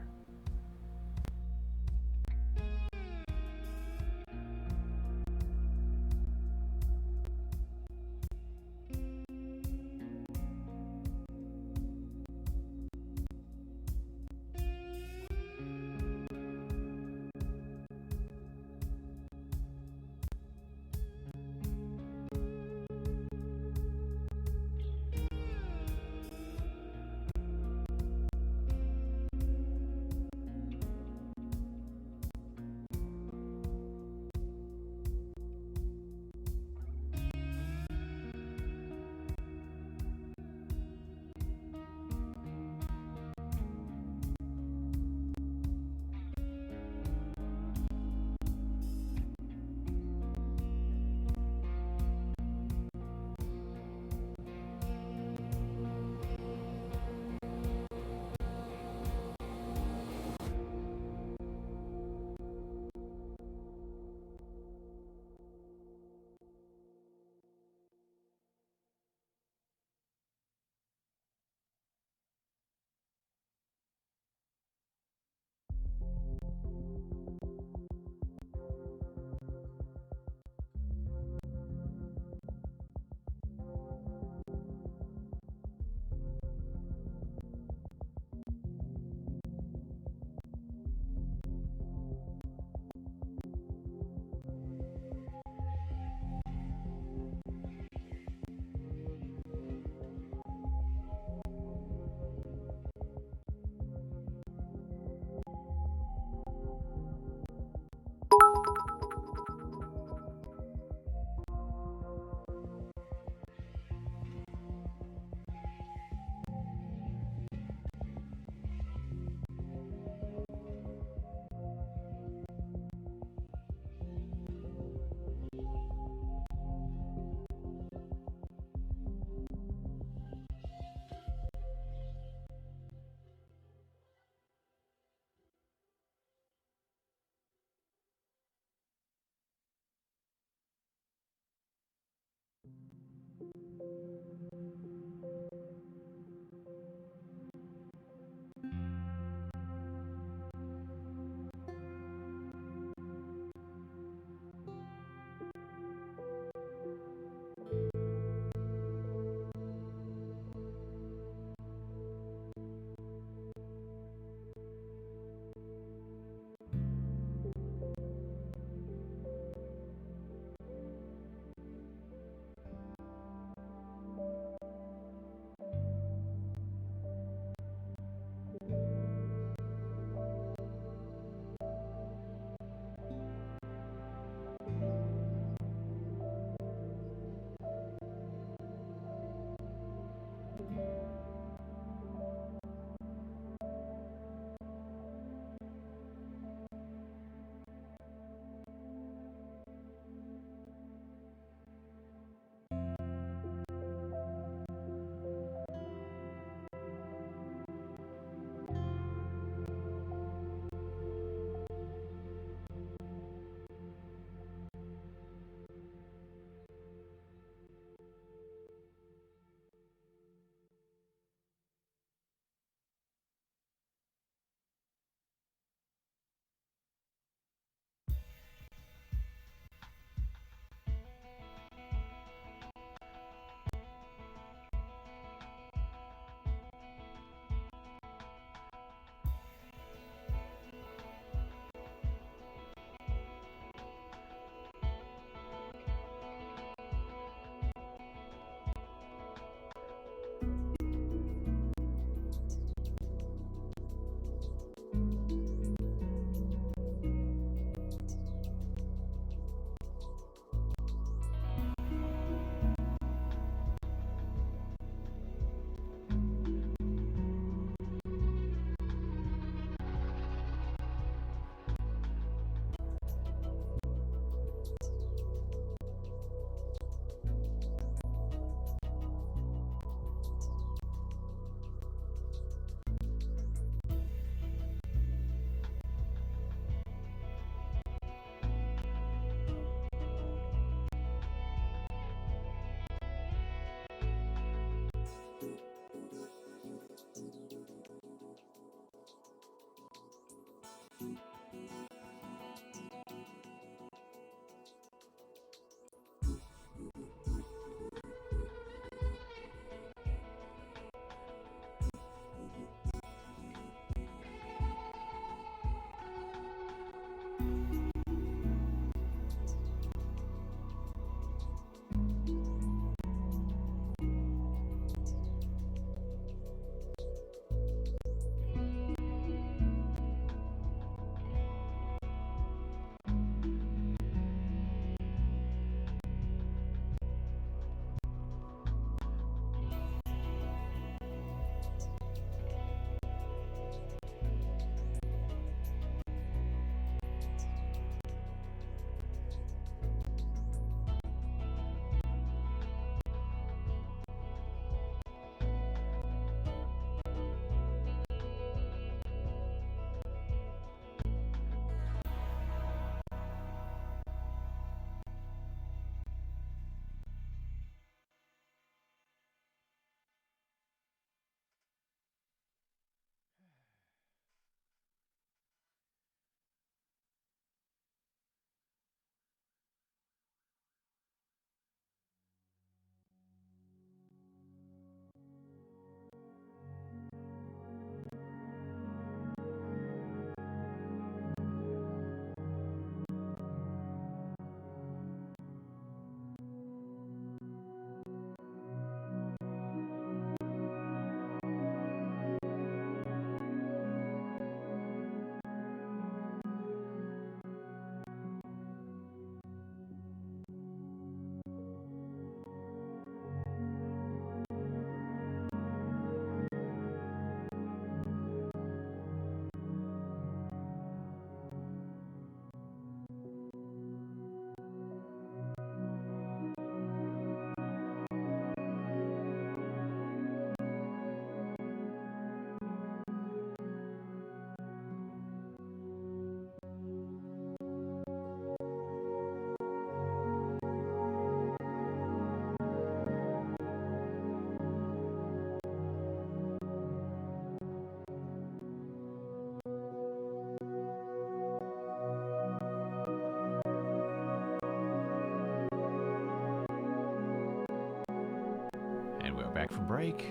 We're back from break.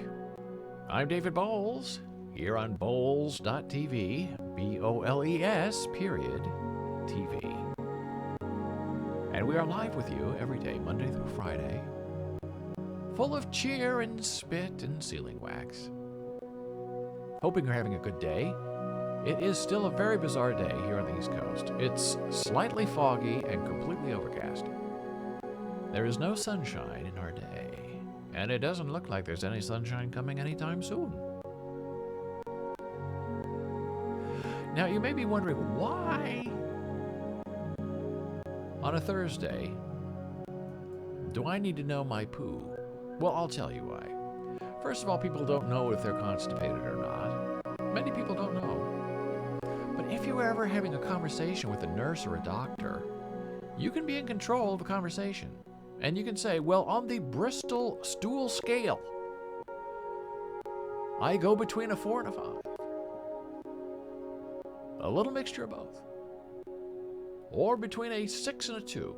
I'm David Bowles, here on Bowles.tv, B-O-L-E-S, period, TV. And we are live with you every day, Monday through Friday, full of cheer and spit and sealing wax. Hoping you're having a good day. It is still a very bizarre day here on the East Coast. It's slightly foggy and completely overcast. There is no sunshine in our day, and it doesn't look like there's any sunshine coming anytime soon. Now, you may be wondering why, on a Thursday, do I need to know my poo? Well, I'll tell you why. First of all, people don't know if they're constipated or not. Many people don't know. But if you're ever having a conversation with a nurse or a doctor, you can be in control of the conversation. And you can say, well, on the Bristol Stool scale, I go between a 4 and a 5. A little mixture of both. Or between a 6 and a 2.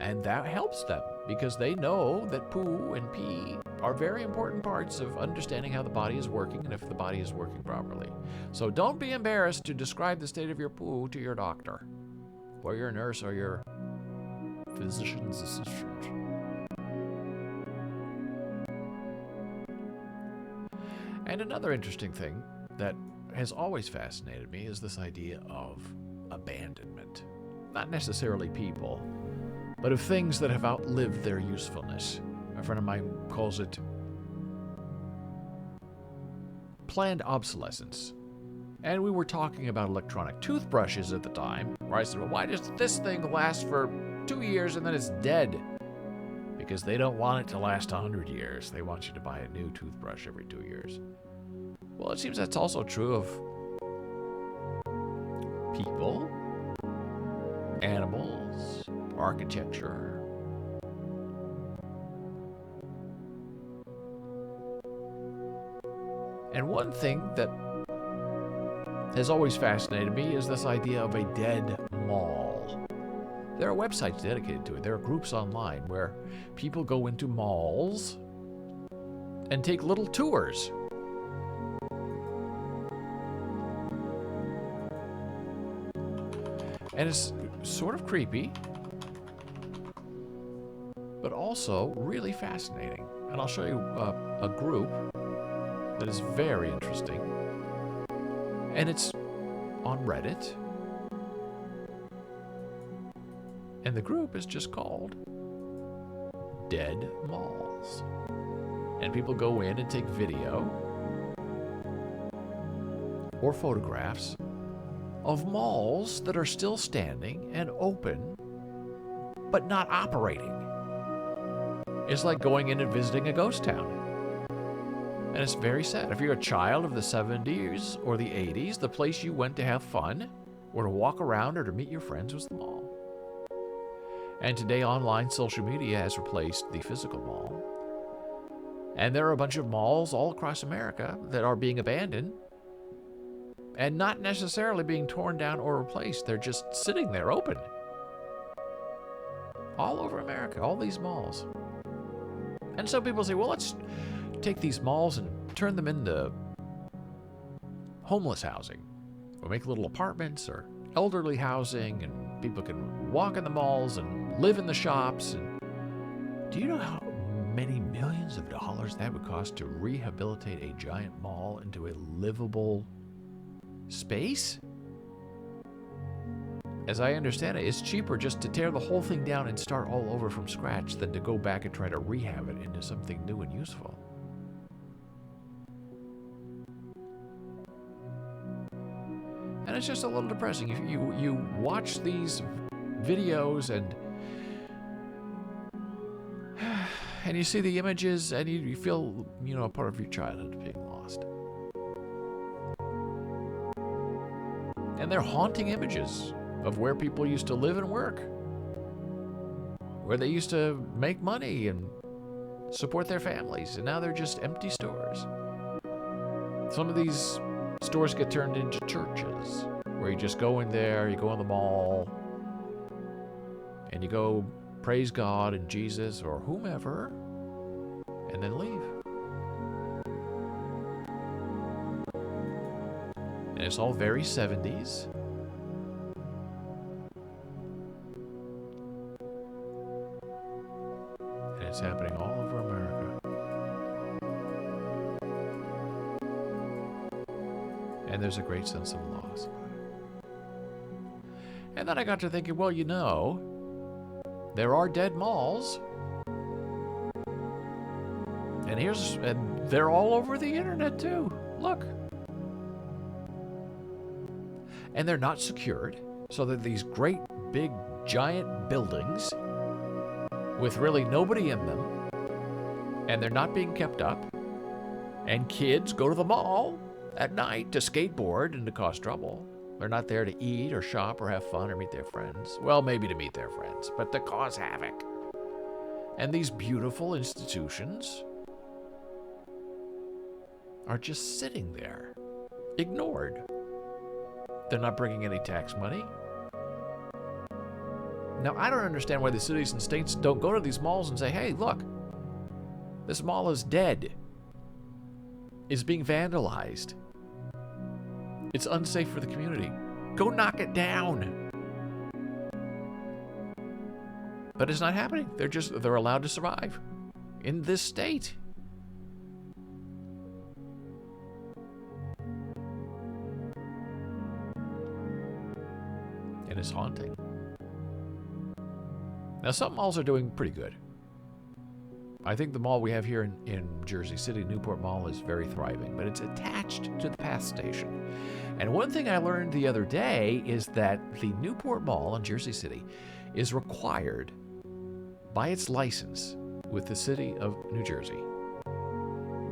And that helps them because they know that poo and pee are very important parts of understanding how the body is working and if the body is working properly. So don't be embarrassed to describe the state of your poo to your doctor or your nurse or your physician's assistant. And another interesting thing that has always fascinated me is this idea of abandonment. Not necessarily people, but of things that have outlived their usefulness. A friend of mine calls it planned obsolescence. And we were talking about electronic toothbrushes at the time, where I said, well, why does this thing last for 2 years and then it's dead? Because they don't want it to last 100 years. They want you to buy a new toothbrush every 2 years. Well, it seems that's also true of people, animals, architecture. And one thing that has always fascinated me is this idea of a dead mall. There are websites dedicated to it. There are groups online where people go into malls and take little tours. And it's sort of creepy, but also really fascinating. And I'll show you a group that is very interesting. And it's on Reddit. And the group is just called Dead Malls. And people go in and take video or photographs of malls that are still standing and open, but not operating. It's like going in and visiting a ghost town. And it's very sad. If you're a child of the 70s or the 80s, the place you went to have fun or to walk around or to meet your friends was the mall. And today, online social media has replaced the physical mall. And there are a bunch of malls all across America that are being abandoned and not necessarily being torn down or replaced. They're just sitting there open. All over America, all these malls. And some people say, well, let's take these malls and turn them into homeless housing. Or make little apartments or elderly housing, and people can walk in the malls and live in the shops. And do you know how many millions of dollars that would cost to rehabilitate a giant mall into a livable space? As I understand it, it's cheaper just to tear the whole thing down and start all over from scratch than to go back and try to rehab it into something new and useful. And it's just a little depressing. If you watch these videos and you see the images and you feel, a part of your childhood being lost. And they're haunting images of where people used to live and work, where they used to make money and support their families, and now they're just empty stores. Some of these stores get turned into churches, where you just go in there, you go in the mall, and you go praise God and Jesus or whomever, and then leave. And it's all very 70s. And it's happening all over America. And there's a great sense of loss about it. And then I got to thinking, well, you know, there are dead malls. And they're all over the internet too. Look. And they're not secured, so they're these great, big, giant buildings with really nobody in them, and they're not being kept up, and kids go to the mall at night to skateboard and to cause trouble. They're not there to eat or shop or have fun or meet their friends. Well, maybe to meet their friends, but to cause havoc. And these beautiful institutions are just sitting there, ignored. They're not bringing any tax money. Now, I don't understand why the cities and states don't go to these malls and say, hey, look, this mall is dead. It's being vandalized. It's unsafe for the community. Go knock it down. But it's not happening. They're allowed to survive in this state. And it's haunting. Now, some malls are doing pretty good. I think the mall we have here in Jersey City, Newport Mall, is very thriving, but it's attached to the PATH station. And one thing I learned the other day is that the Newport Mall in Jersey City is required by its license with the city of New Jersey,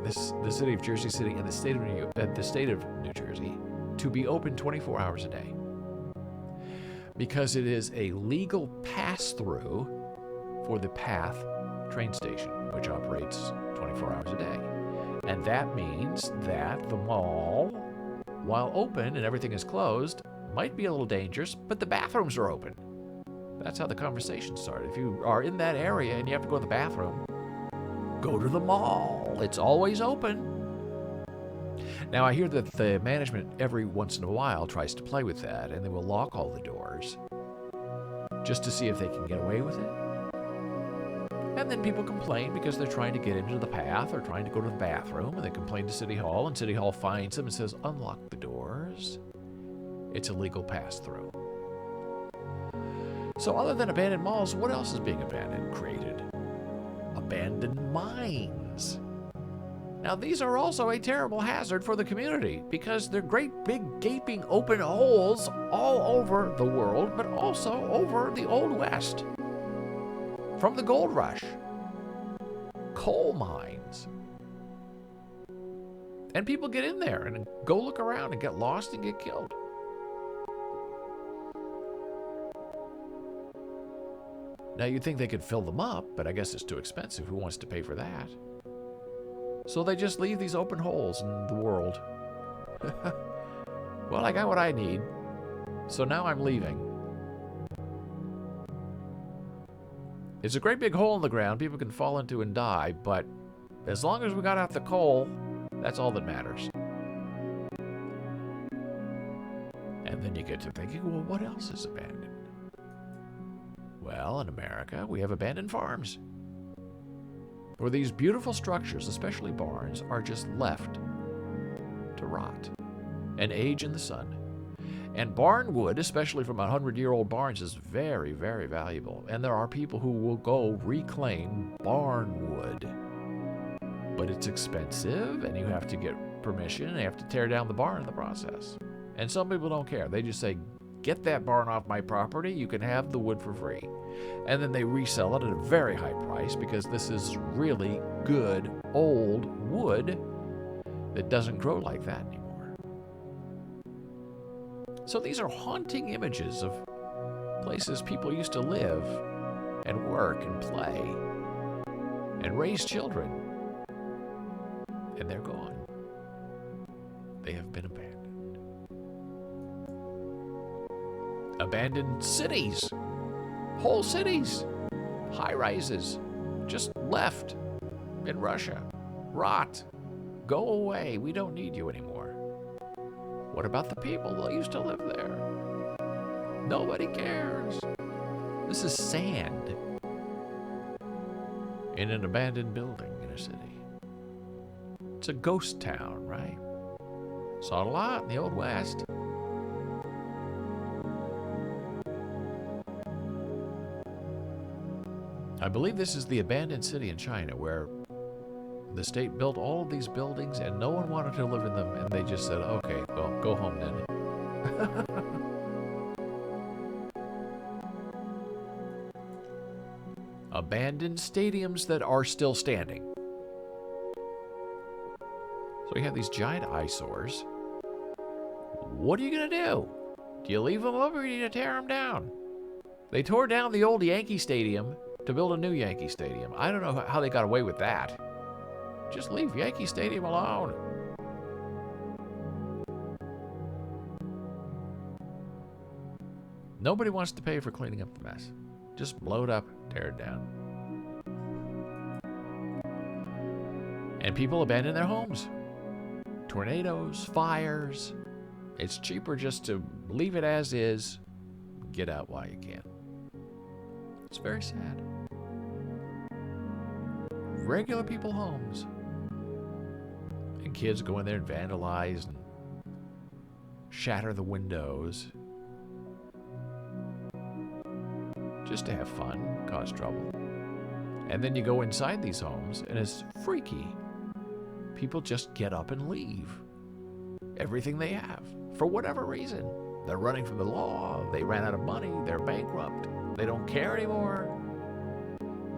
the city of Jersey City and the state of New Jersey, to be open 24 hours a day. Because it is a legal pass-through for the PATH train station, which operates 24 hours a day. And that means that the mall, while open and everything is closed, might be a little dangerous, but the bathrooms are open. That's how the conversation started. If you are in that area and you have to go to the bathroom, go to the mall. It's always open. Now, I hear that the management every once in a while tries to play with that, and they will lock all the doors just to see if they can get away with it. And then people complain because they're trying to get into the PATH or trying to go to the bathroom, and they complain to City Hall, and City Hall fines them and says, unlock the doors. It's a legal pass-through. So other than abandoned malls, what else is being created? Abandoned mines. Now, these are also a terrible hazard for the community because they're great big gaping open holes all over the world, but also over the Old West. From the gold rush. Coal mines. And people get in there and go look around and get lost and get killed. Now, you'd think they could fill them up, but I guess it's too expensive. Who wants to pay for that? So they just leave these open holes in the world. Well, I got what I need, so now I'm leaving. It's a great big hole in the ground people can fall into and die, but as long as we got out the coal, that's all that matters. And then you get to thinking, well, what else is abandoned? Well, in America, we have abandoned farms, where these beautiful structures, especially barns, are just left to rot and age in the sun. And barn wood, especially from 100-year-old barns, is very, very valuable. And there are people who will go reclaim barn wood. But it's expensive, and you have to get permission, and you have to tear down the barn in the process. And some people don't care. They just say, get that barn off my property, you can have the wood for free. And then they resell it at a very high price because this is really good old wood that doesn't grow like that anymore. So these are haunting images of places people used to live and work and play and raise children. And they're gone. They have been abandoned. Abandoned cities. Whole cities. High rises. Just left. in Russia. Rot. Go away. We don't need you anymore. What about the people that used to live there? Nobody cares. This is sand in an abandoned building in a city. It's a ghost town, right? Saw it a lot in the Old West. I believe this is the abandoned city in China where the state built all of these buildings and no one wanted to live in them, and they just said, okay, well, go home then. Abandoned stadiums that are still standing. So you have these giant eyesores. What are you going to do? Do you leave them up or do you tear them down? They tore down the old Yankee Stadium to build a new Yankee Stadium. I don't know how they got away with that. Just leave Yankee Stadium alone. Nobody wants to pay for cleaning up the mess. Just blow it up, tear it down. And people abandon their homes. Tornadoes, fires. It's cheaper just to leave it as is. Get out while you can. It's very sad. Regular people homes. And kids go in there and vandalize and shatter the windows. Just to have fun, cause trouble. And then you go inside these homes and it's freaky. People just get up and leave everything they have for whatever reason. They're running from the law, they ran out of money, they're bankrupt, they don't care anymore.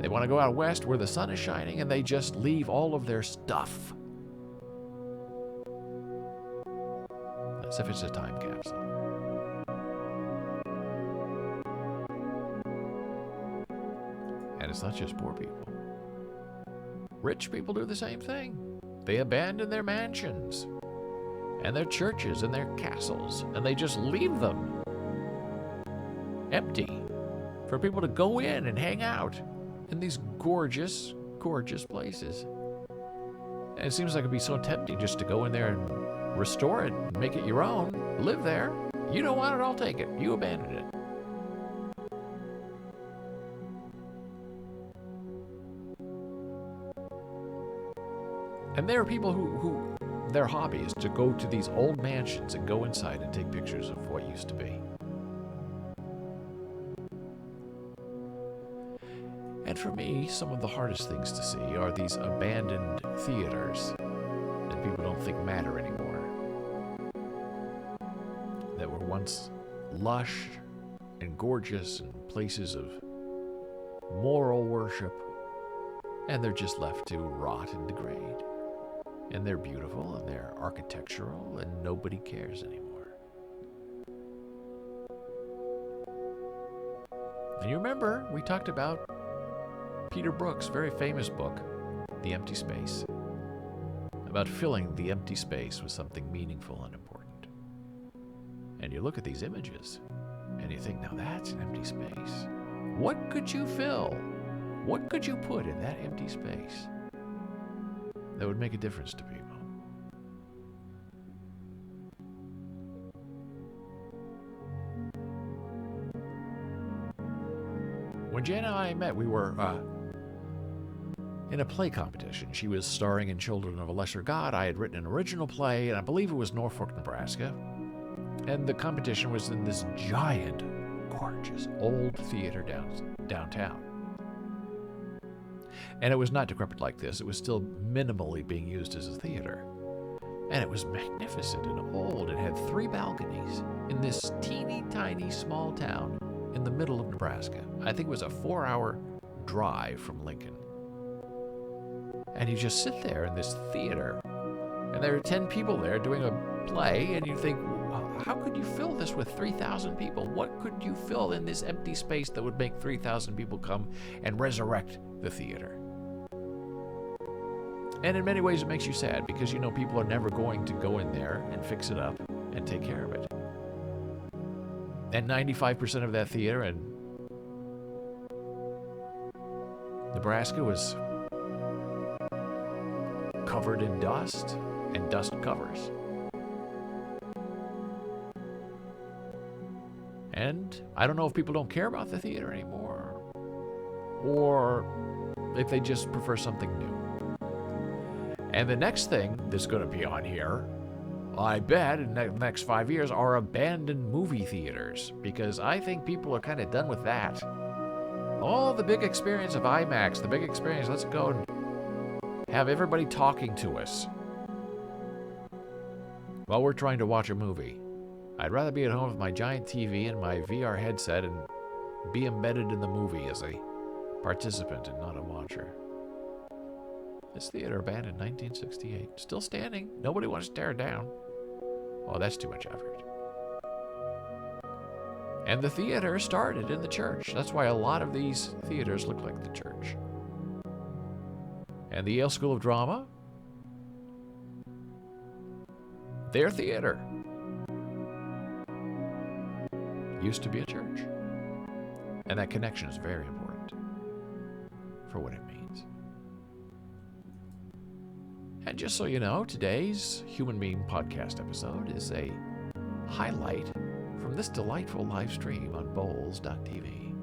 They want to go out west where the sun is shining and they just leave all of their stuff. As if it's a time capsule. And it's not just poor people. Rich people do the same thing. They abandon their mansions and their churches and their castles, and they just leave them empty for people to go in and hang out in these gorgeous, gorgeous places. And it seems like it'd be so tempting just to go in there and restore it, make it your own, live there. You don't want it, I'll take it. You abandoned it. And there are people who their hobby is to go to these old mansions and go inside and take pictures of what used to be. And for me, some of the hardest things to see are these abandoned theaters that people don't think matter anymore. That were once lush and gorgeous and places of moral worship, and they're just left to rot and degrade. And they're beautiful and they're architectural and nobody cares anymore. And you remember, we talked about Peter Brook's very famous book, The Empty Space, about filling the empty space with something meaningful and important. And you look at these images and you think, now that's an empty space. What could you fill? What could you put in that empty space that would make a difference to people? When Jan and I met, we were in a play competition. She was starring in Children of a Lesser God. I had written an original play, and I believe it was Norfolk, Nebraska. And the competition was in this giant, gorgeous, old theater downtown. And it was not decrepit like this. It was still minimally being used as a theater. And it was magnificent and old. It had 3 balconies in this teeny tiny small town in the middle of Nebraska. I think it was a 4-hour drive from Lincoln. And you just sit there in this theater, and there are 10 people there doing a play, and you think, how could you fill this with 3,000 people? What could you fill in this empty space that would make 3,000 people come and resurrect the theater? And in many ways it makes you sad, because you know people are never going to go in there and fix it up and take care of it. And 95% of that theater in covered in dust and dust covers. And I don't know if people don't care about the theater anymore, or if they just prefer something new. And the next thing that's going to be on here, I bet in the next 5 years, are abandoned movie theaters, because I think people are kind of done with that. Oh, the big experience of IMAX, the big experience, let's go and have everybody talking to us while we're trying to watch a movie. I'd rather be at home with my giant TV and my VR headset and be embedded in the movie as a participant and not a watcher. This theater abandoned in 1968. Still standing. Nobody wants to tear it down. Oh, that's too much effort. And the theater started in the church. That's why a lot of these theaters look like the church. And the Yale School of Drama, their theater used to be a church. And that connection is very important for what it means. And just so you know, today's Human Being podcast episode is a highlight from this delightful live stream on bowls.tv.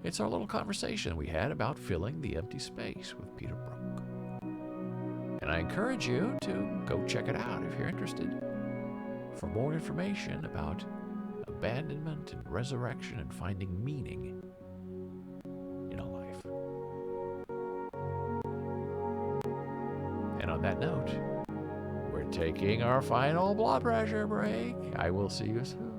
It's our little conversation we had about filling the empty space with Peter Brook. And I encourage you to go check it out if you're interested. For more information about abandonment and resurrection and finding meaning in a life. And on that note, we're taking our final blood pressure break. I will see you soon.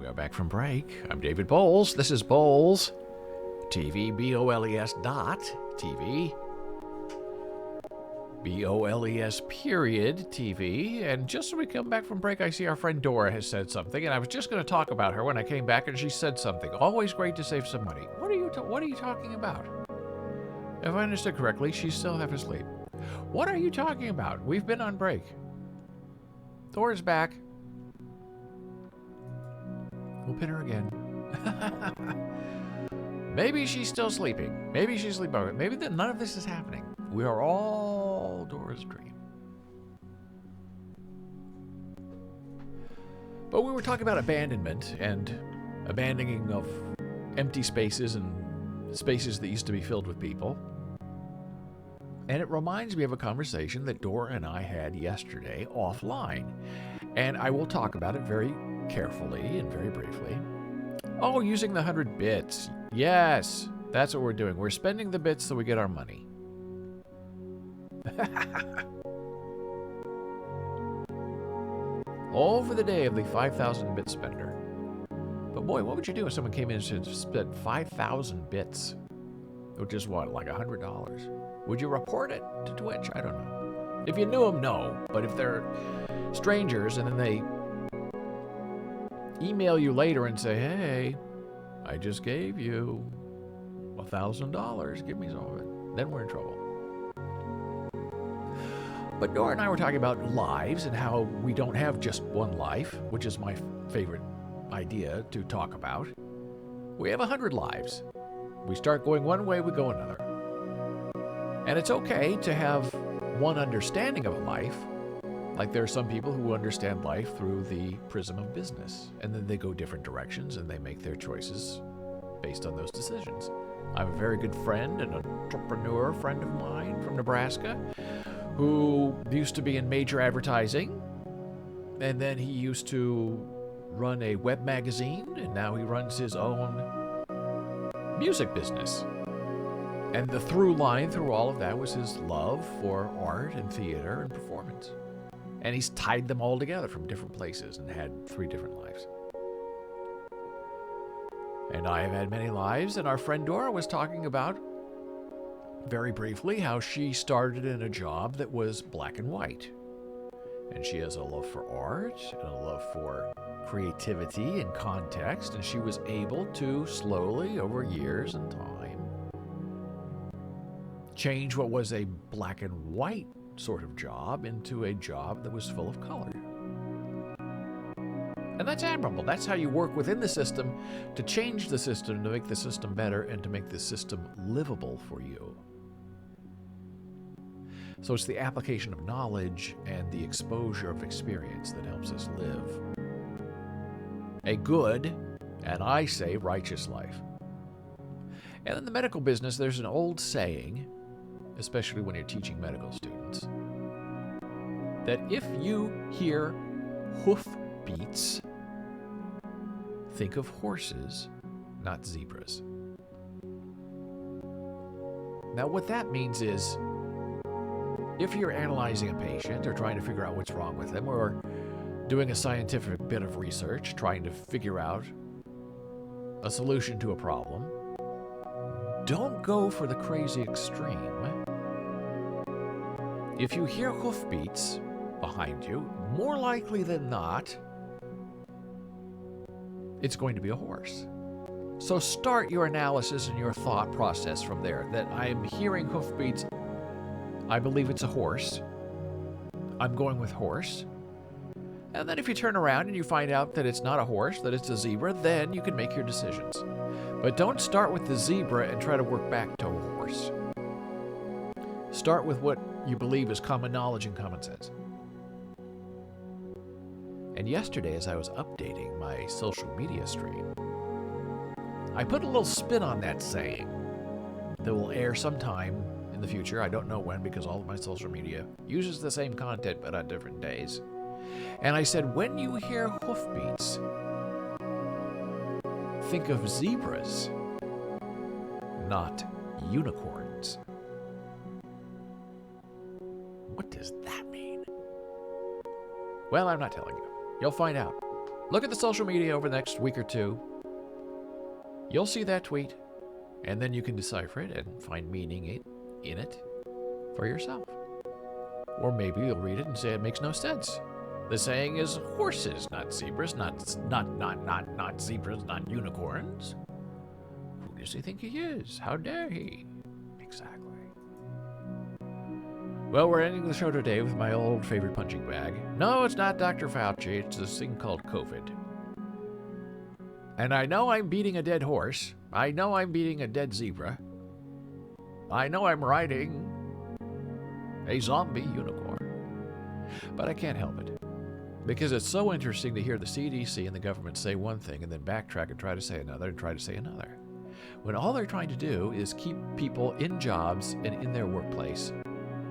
We are back from break. I'm David Bowles. This is Bowles TV, BOLES dot TV, BOLES period TV. And just as we come back from break, I see our friend Dora has said something, and I was just going to talk about her when I came back, and she said something. Always great to save some money. What are you talking about? If I understood correctly, she's still half asleep. What are you talking about? We've been on break. Dora's back. We'll pin her again. Maybe she's still sleeping. Maybe she's sleeping. Maybe none of this is happening. We are all Dora's dream. But we were talking about abandonment and abandoning of empty spaces and spaces that used to be filled with people. And it reminds me of a conversation that Dora and I had yesterday offline. And I will talk about it very carefully and very briefly. Oh, using the 100 bits. Yes, that's what we're doing. We're spending the bits so we get our money. All for the day of the 5,000 bit spender. But boy, what would you do if someone came in and spent 5,000 bits? Which is what, like $100? Would you report it to Twitch? I don't know. If you knew them, no. But if they're strangers and then they email you later and say, hey, I just gave you $1,000. Give me some of it. Then we're in trouble. But Dora and I were talking about lives and how we don't have just one life, which is my favorite idea to talk about. We have 100 lives. We start going one way, we go another. And it's okay to have one understanding of a life. Like there are some people who understand life through the prism of business, and then they go different directions and they make their choices based on those decisions. I have a very good friend, an entrepreneur friend of mine from Nebraska, who used to be in major advertising, and then he used to run a web magazine, and now he runs his own music business. And the through line through all of that was his love for art and theater and performance. And he's tied them all together from different places and had 3 different lives. And I have had many lives, and our friend Dora was talking about, very briefly, how she started in a job that was black and white. And she has a love for art and a love for creativity and context, and she was able to slowly, over years and time, change what was a black and white sort of job into a job that was full of color. And that's admirable. That's how you work within the system to change the system, to make the system better, and to make the system livable for you. So it's the application of knowledge and the exposure of experience that helps us live a good, and I say righteous life. And in the medical business, there's an old saying, especially when you're teaching medical students, that if you hear hoof beats, think of horses, not zebras. Now, what that means is, if you're analyzing a patient or trying to figure out what's wrong with them, or doing a scientific bit of research, trying to figure out a solution to a problem, don't go for the crazy extreme. If you hear hoofbeats behind you, more likely than not, it's going to be a horse. So start your analysis and your thought process from there, that I'm hearing hoofbeats, I believe it's a horse, I'm going with horse. And then if you turn around and you find out that it's not a horse, that it's a zebra, then you can make your decisions. But don't start with the zebra and try to work back to a horse. Start with what you believe is common knowledge and common sense. And yesterday, as I was updating my social media stream, I put a little spin on that saying that will air sometime in the future. I don't know when, because all of my social media uses the same content but on different days. And I said, when you hear hoofbeats, think of zebras, not unicorns. What does that mean? Well, I'm not telling you. You'll find out. Look at the social media over the next week or two. You'll see that tweet, and then you can decipher it and find meaning in it for yourself. Or maybe you'll read it and say it makes no sense. The saying is horses, not zebras, not zebras, not unicorns. Who does he think he is? How dare he? Exactly. Well, we're ending the show today with my old favorite punching bag. No, it's not Dr. Fauci. It's this thing called COVID. And I know I'm beating a dead horse. I know I'm beating a dead zebra. I know I'm riding a zombie unicorn. But I can't help it. Because it's so interesting to hear the CDC and the government say one thing and then backtrack and try to say another and try to say another. When all they're trying to do is keep people in jobs and in their workplace,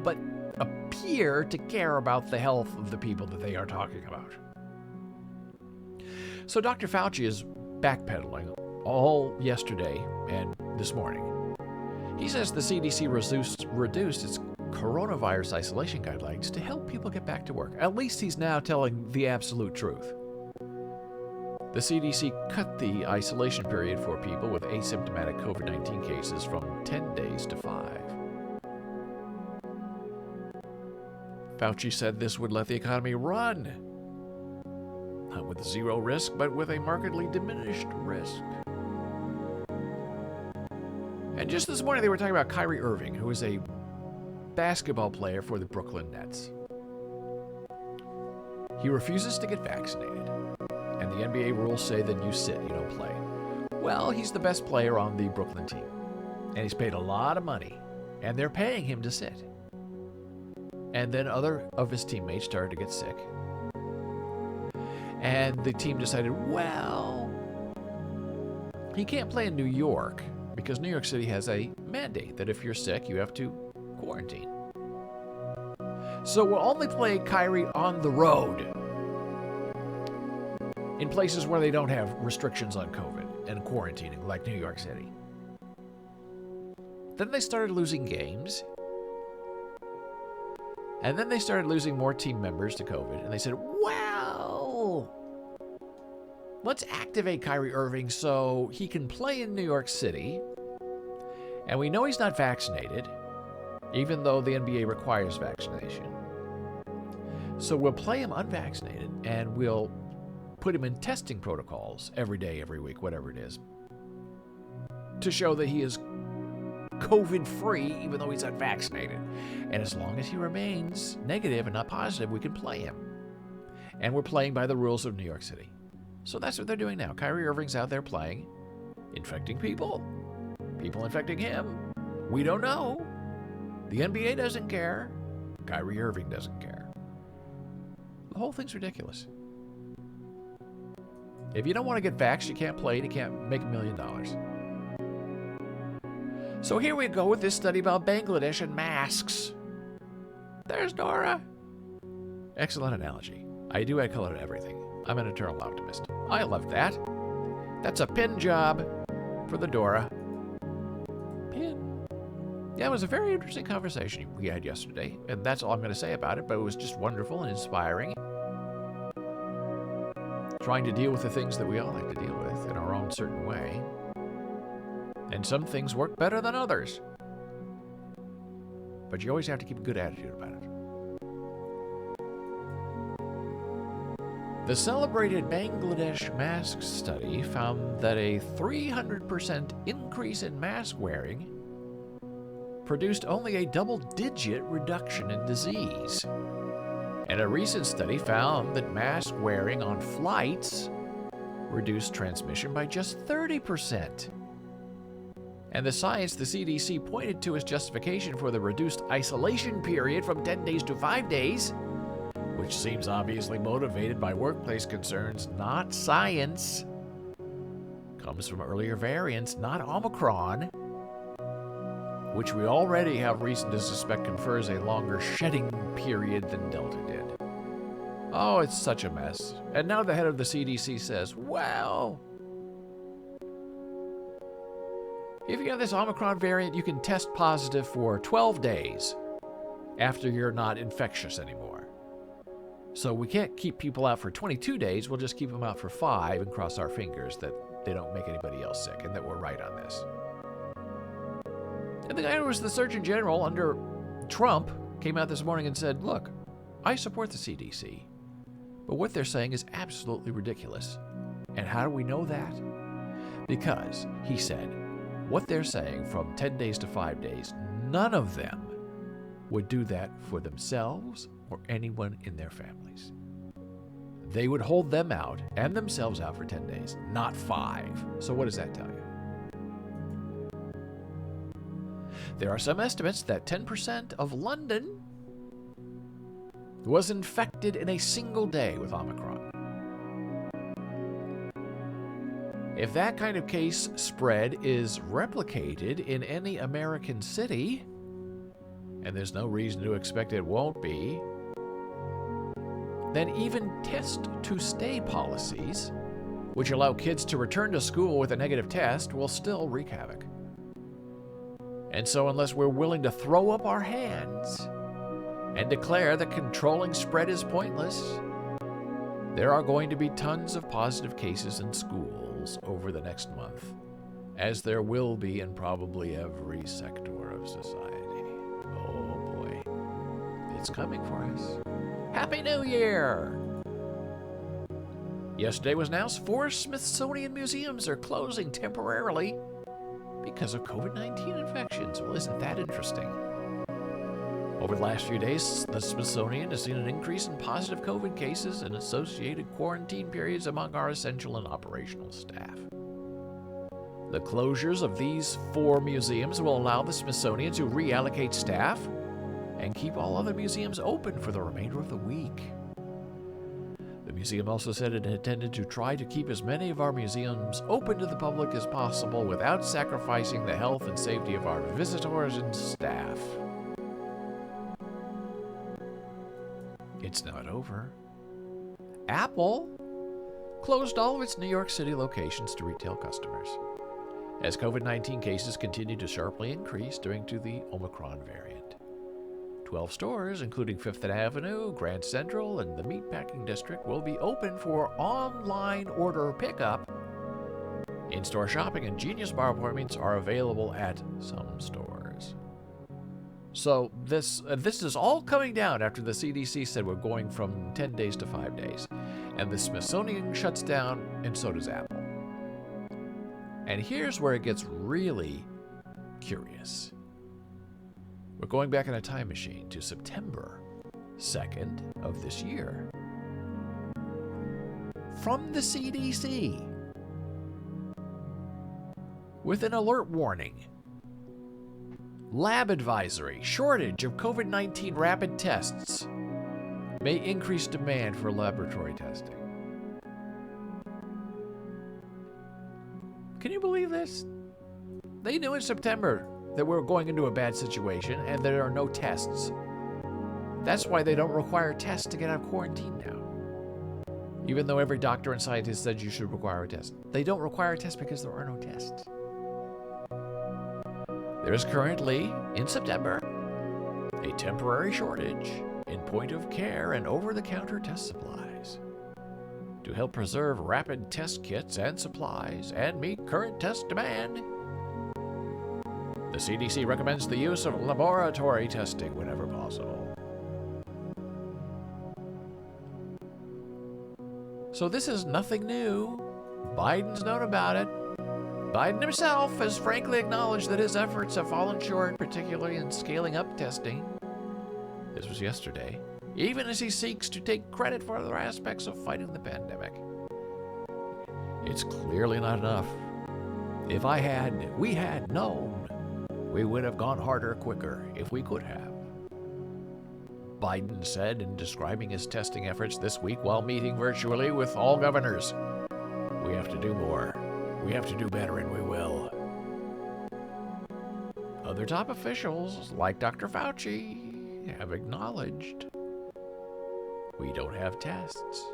but appear to care about the health of the people that they are talking about. So Dr. Fauci is backpedaling all yesterday and this morning. He says the CDC reduced its coronavirus isolation guidelines to help people get back to work. At least he's now telling the absolute truth. The CDC cut the isolation period for people with asymptomatic COVID-19 cases from 10 days to 5. Fauci said this would let the economy run. Not with zero risk, but with a markedly diminished risk. And just this morning they were talking about Kyrie Irving, who is a basketball player for the Brooklyn Nets. He refuses to get vaccinated, and the NBA rules say that you sit, you don't play. Well, he's the best player on the Brooklyn team, and he's paid a lot of money, and they're paying him to sit. And then other of his teammates started to get sick. And the team decided, well, he can't play in New York because New York City has a mandate that if you're sick, you have to quarantine. So we'll only play Kyrie on the road in places where they don't have restrictions on COVID and quarantining, like New York City. Then they started losing games. And then they started losing more team members to COVID. And they said, well, let's activate Kyrie Irving so he can play in New York City. And we know he's not vaccinated, even though the NBA requires vaccination. So we'll play him unvaccinated, and we'll put him in testing protocols every day, every week, whatever it is, to show that he is COVID-free, even though he's unvaccinated. And as long as he remains negative and not positive, we can play him. And we're playing by the rules of New York City. So that's what they're doing now. Kyrie Irving's out there playing, infecting people. People infecting him. We don't know. The NBA doesn't care. Kyrie Irving doesn't care. The whole thing's ridiculous. If you don't want to get vaxxed, you can't play and you can't make $1 million. So here we go with this study about Bangladesh and masks. There's Dora. Excellent analogy. I do add color to everything. I'm an eternal optimist. I love that. That's a pin job for the Dora. Pin. Yeah, it was a very interesting conversation we had yesterday, and that's all I'm going to say about it, but it was just wonderful and inspiring. Trying to deal with the things that we all like to deal with in our own certain way. And some things work better than others. But you always have to keep a good attitude about it. The celebrated Bangladesh mask study found that a 300% increase in mask wearing produced only a double-digit reduction in disease. And a recent study found that mask wearing on flights reduced transmission by just 30%. And the science the CDC pointed to as justification for the reduced isolation period from 10 days to 5 days, which seems obviously motivated by workplace concerns, not science, comes from earlier variants, not Omicron, which we already have reason to suspect confers a longer shedding period than Delta did. Oh, it's such a mess. And now the head of the CDC says, well, if you have this Omicron variant, you can test positive for 12 days after you're not infectious anymore. So we can't keep people out for 22 days. We'll just keep them out for 5 and cross our fingers that they don't make anybody else sick and that we're right on this. And the guy who was the Surgeon General under Trump came out this morning and said, look, I support the CDC, but what they're saying is absolutely ridiculous. And how do we know that? Because, he said, what they're saying from 10 days to 5 days, none of them would do that for themselves or anyone in their families. They would hold them out and themselves out for 10 days, not 5. So what does that tell you? There are some estimates that 10% of London was infected in a single day with Omicron. If that kind of case spread is replicated in any American city, and there's no reason to expect it won't be, then even test-to-stay policies, which allow kids to return to school with a negative test, will still wreak havoc. And so unless we're willing to throw up our hands and declare that controlling spread is pointless, there are going to be tons of positive cases in schools over the next month, as there will be in probably every sector of society. Oh boy, it's coming for us. Happy New Year! Yesterday was announced 4 Smithsonian museums are closing temporarily because of COVID-19 infections. Well, isn't that interesting? Over the last few days, the Smithsonian has seen an increase in positive COVID cases and associated quarantine periods among our essential and operational staff. The closures of these 4 museums will allow the Smithsonian to reallocate staff and keep all other museums open for the remainder of the week. The museum also said it intended to try to keep as many of our museums open to the public as possible without sacrificing the health and safety of our visitors and staff. It's not over. Apple closed all of its New York City locations to retail customers as COVID-19 cases continue to sharply increase due to the Omicron variant. 12 stores, including Fifth Avenue, Grand Central, and the Meatpacking District, will be open for online order pickup. In-store shopping and Genius Bar appointments are available at some stores. So this is all coming down after the CDC said we're going from 10 days to 5 days. And the Smithsonian shuts down, and so does Apple. And here's where it gets really curious. We're going back in a time machine to September 2nd of this year. From the CDC, with an alert warning. Lab advisory, shortage of COVID-19 rapid tests may increase demand for laboratory testing. Can you believe this? They knew in September that we were going into a bad situation and there are no tests. That's why they don't require tests to get out of quarantine now. Even though every doctor and scientist said you should require a test. They don't require a test because there are no tests. There is currently, in September, a temporary shortage in point-of-care and over-the-counter test supplies. To help preserve rapid test kits and supplies and meet current test demand, the CDC recommends the use of laboratory testing whenever possible. So this is nothing new. Biden's known about it. Biden himself has frankly acknowledged that his efforts have fallen short, particularly in scaling up testing. This was yesterday, even as he seeks to take credit for other aspects of fighting the pandemic. It's clearly not enough. If we had known, we would have gone harder quicker if we could have. Biden said in describing his testing efforts this week while meeting virtually with all governors. We have to do more. We have to do better, and we will. Other top officials, like Dr. Fauci, have acknowledged we don't have tests.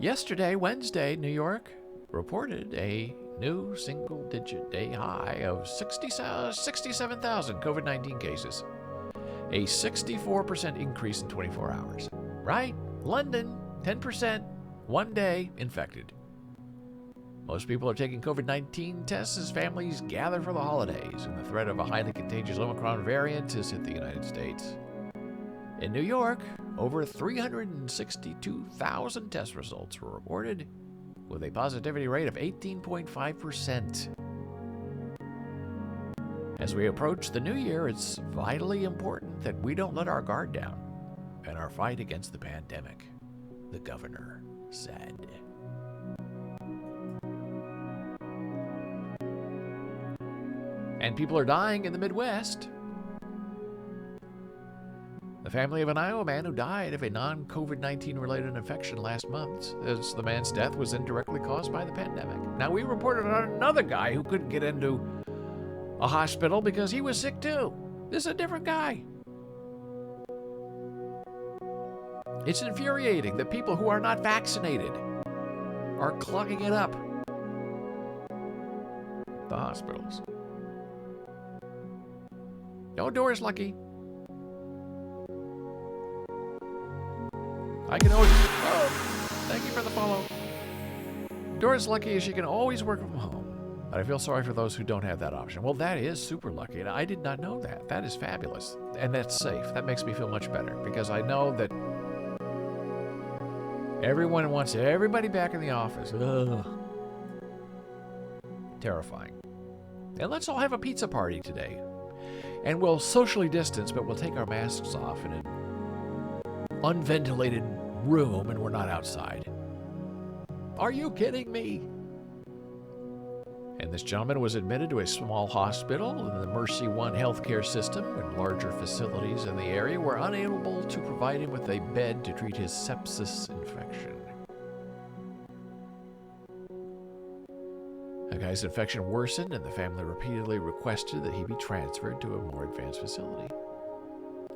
Yesterday, Wednesday, New York reported a new single-digit day high of 67,000 COVID-19 cases. A 64% increase in 24 hours. Right? London, 10%, one day infected. Most people are taking COVID-19 tests as families gather for the holidays, and the threat of a highly contagious Omicron variant has hit the United States. In New York, over 362,000 test results were reported, with a positivity rate of 18.5%. As we approach the new year, it's vitally important that we don't let our guard down in our fight against the pandemic, the governor said. And people are dying in the Midwest. The family of an Iowa man who died of a non-COVID-19 related infection last month says the man's death was indirectly caused by the pandemic. Now, we reported on another guy who couldn't get into a hospital because he was sick too. This is a different guy. It's infuriating that people who are not vaccinated are clogging it up. The hospitals. No, Doris Lucky. I can always... Oh, thank you for the follow. Doris Lucky is she can always work from home. But I feel sorry for those who don't have that option. Well, that is super lucky, and I did not know that. That is fabulous. And that's safe. That makes me feel much better, because I know that everyone wants everybody back in the office. Ugh. Terrifying. And let's all have a pizza party today. And we'll socially distance, but we'll take our masks off in an unventilated room, and we're not outside. Are you kidding me? And this gentleman was admitted to a small hospital in the Mercy One healthcare system, and larger facilities in the area were unable to provide him with a bed to treat his sepsis infection. The guy's infection worsened, and the family repeatedly requested that he be transferred to a more advanced facility.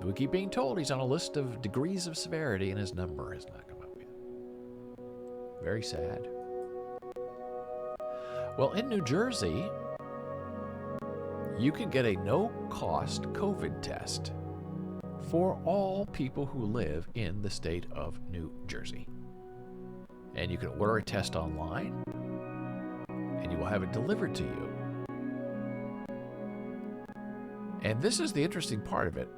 We keep being told he's on a list of degrees of severity, and his number has not come up yet. Very sad. Well, in New Jersey, you can get a no-cost COVID test for all people who live in the state of New Jersey. And you can order a test online, and you will have it delivered to you. And this is the interesting part of it.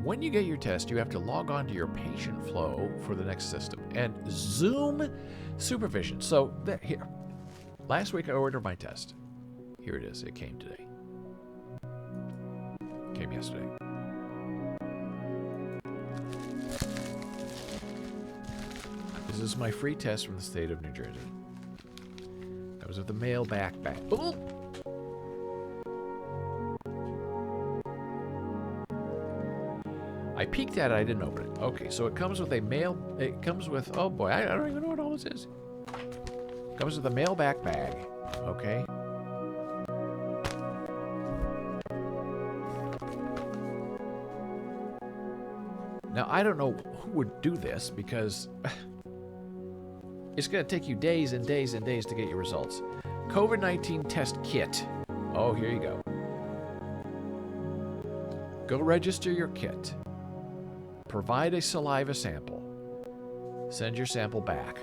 When you get your test, you have to log on to your patient flow for the next system and Zoom supervision. So here, last week I ordered my test. Here it is. It came today. Came yesterday. This is my free test from the state of New Jersey. That was with the mail back. Ooh! I peeked at it, I didn't open it. Okay, so it comes with oh boy, I don't even know what all this is. It comes with a mailback bag, okay? Now, I don't know who would do this, because it's going to take you days and days and days to get your results. COVID-19 test kit. Oh, here you go. Go register your kit. Provide a saliva sample. Send your sample back.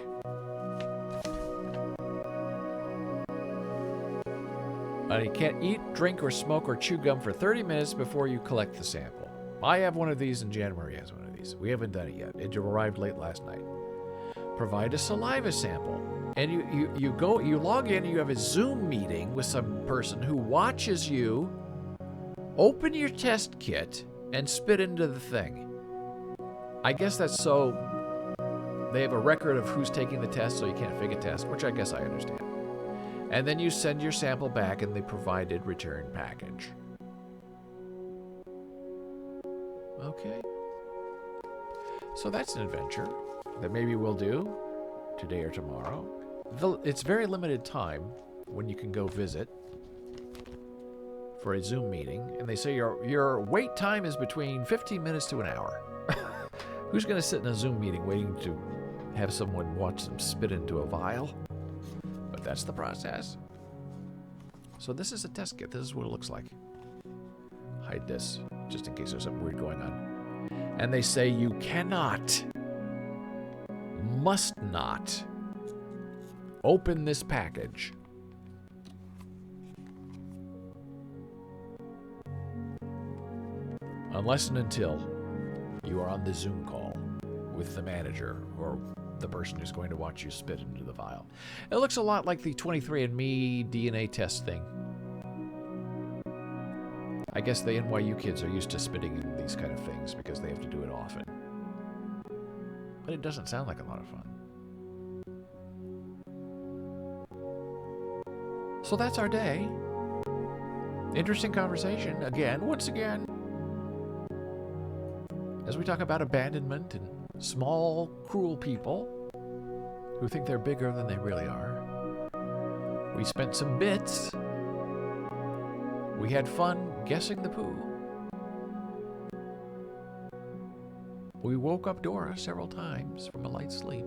You can't eat, drink, or smoke or chew gum for 30 minutes before you collect the sample. I have one of these, and Jan Marie has one of these. We haven't done it yet. It arrived late last night. Provide a saliva sample. And you log in, and you have a Zoom meeting with some person who watches you open your test kit and spit into the thing. I guess that's so they have a record of who's taking the test, so you can't fake a test, which I guess I understand. And then you send your sample back in the provided return package. Okay. So that's an adventure that maybe we'll do today or tomorrow. It's very limited time when you can go visit for a Zoom meeting, and they say your wait time is between 15 minutes to an hour. Who's going to sit in a Zoom meeting waiting to have someone watch them spit into a vial? But that's the process. So this is a test kit. This is what it looks like. Hide this, just in case there's something weird going on. And they say you cannot, must not, open this package unless and until you are on the Zoom call with the manager or the person who's going to watch you spit into the vial. It looks a lot like the 23andMe DNA test thing. I guess the NYU kids are used to spitting in these kind of things because they have to do it often. But it doesn't sound like a lot of fun. So that's our day. Interesting conversation, once again. As we talk about abandonment and small, cruel people who think they're bigger than they really are. We spent some bits. We had fun guessing the poo. We woke up Dora several times from a light sleep.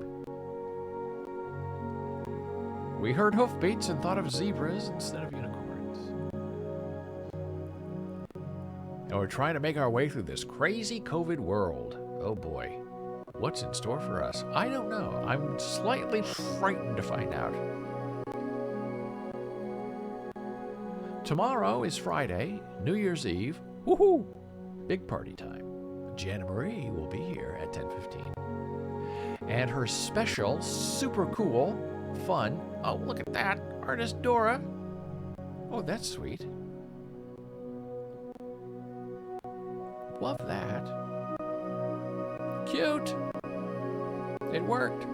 We heard hoofbeats and thought of zebras instead of unicorns. And we're trying to make our way through this crazy COVID world. Oh boy. What's in store for us? I don't know. I'm slightly frightened to find out. Tomorrow is Friday, New Year's Eve. Woohoo! Big party time. Jana Marie will be here at 10:15. And her special, super cool, fun, oh, look at that, artist Dora. Oh, that's sweet. Love that. Cute. It worked.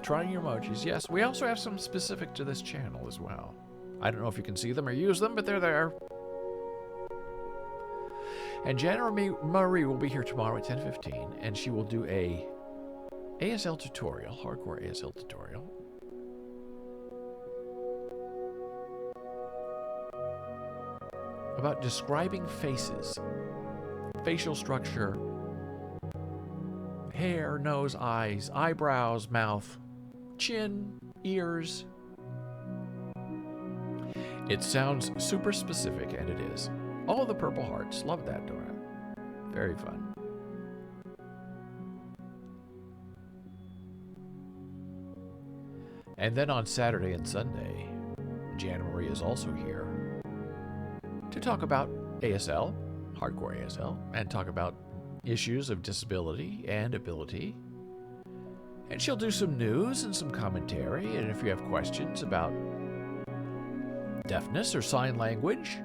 Trying your emojis. Yes, we also have some specific to this channel as well. I don't know if you can see them or use them, but they're there. And Jana Marie will be here tomorrow at 10:15, and she will do a ASL tutorial, hardcore ASL tutorial. About describing faces, facial structure, hair, nose, eyes, eyebrows, mouth, chin, ears. It sounds super specific, and it is. All the purple hearts. Love that, Dora. Very fun. And then on Saturday and Sunday, Jana Marie is also here to talk about ASL, hardcore ASL, and talk about issues of disability and ability. And she'll do some news and some commentary, and if you have questions about deafness or sign language,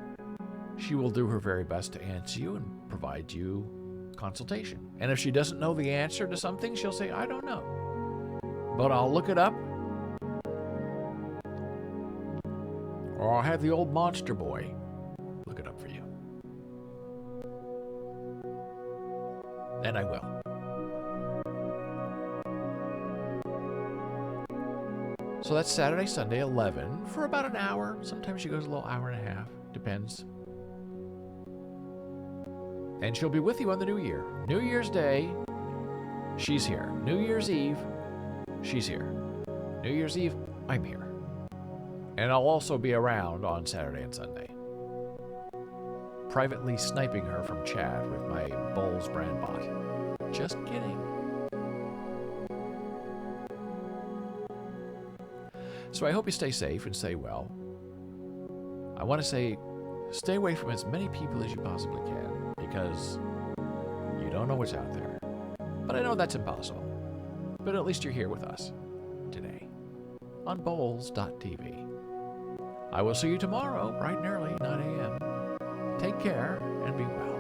she will do her very best to answer you and provide you consultation. And if she doesn't know the answer to something, she'll say, I don't know, but I'll look it up. Or I'll have the old monster boy look it up for you. And I will. So that's Saturday, Sunday, 11 for about an hour. Sometimes she goes a little hour and a half. Depends. And she'll be with you on the New Year. New Year's Day, she's here. New Year's Eve, she's here. New Year's Eve, I'm here. And I'll also be around on Saturday and Sunday, privately sniping her from chat with my Bowles brand bot. Just kidding. So I hope you stay safe and stay well. I want to say, stay away from as many people as you possibly can, because you don't know what's out there. But I know that's impossible. But at least you're here with us today on Bowles.tv. I will see you tomorrow, bright and early, 9 a.m. Take care and be well.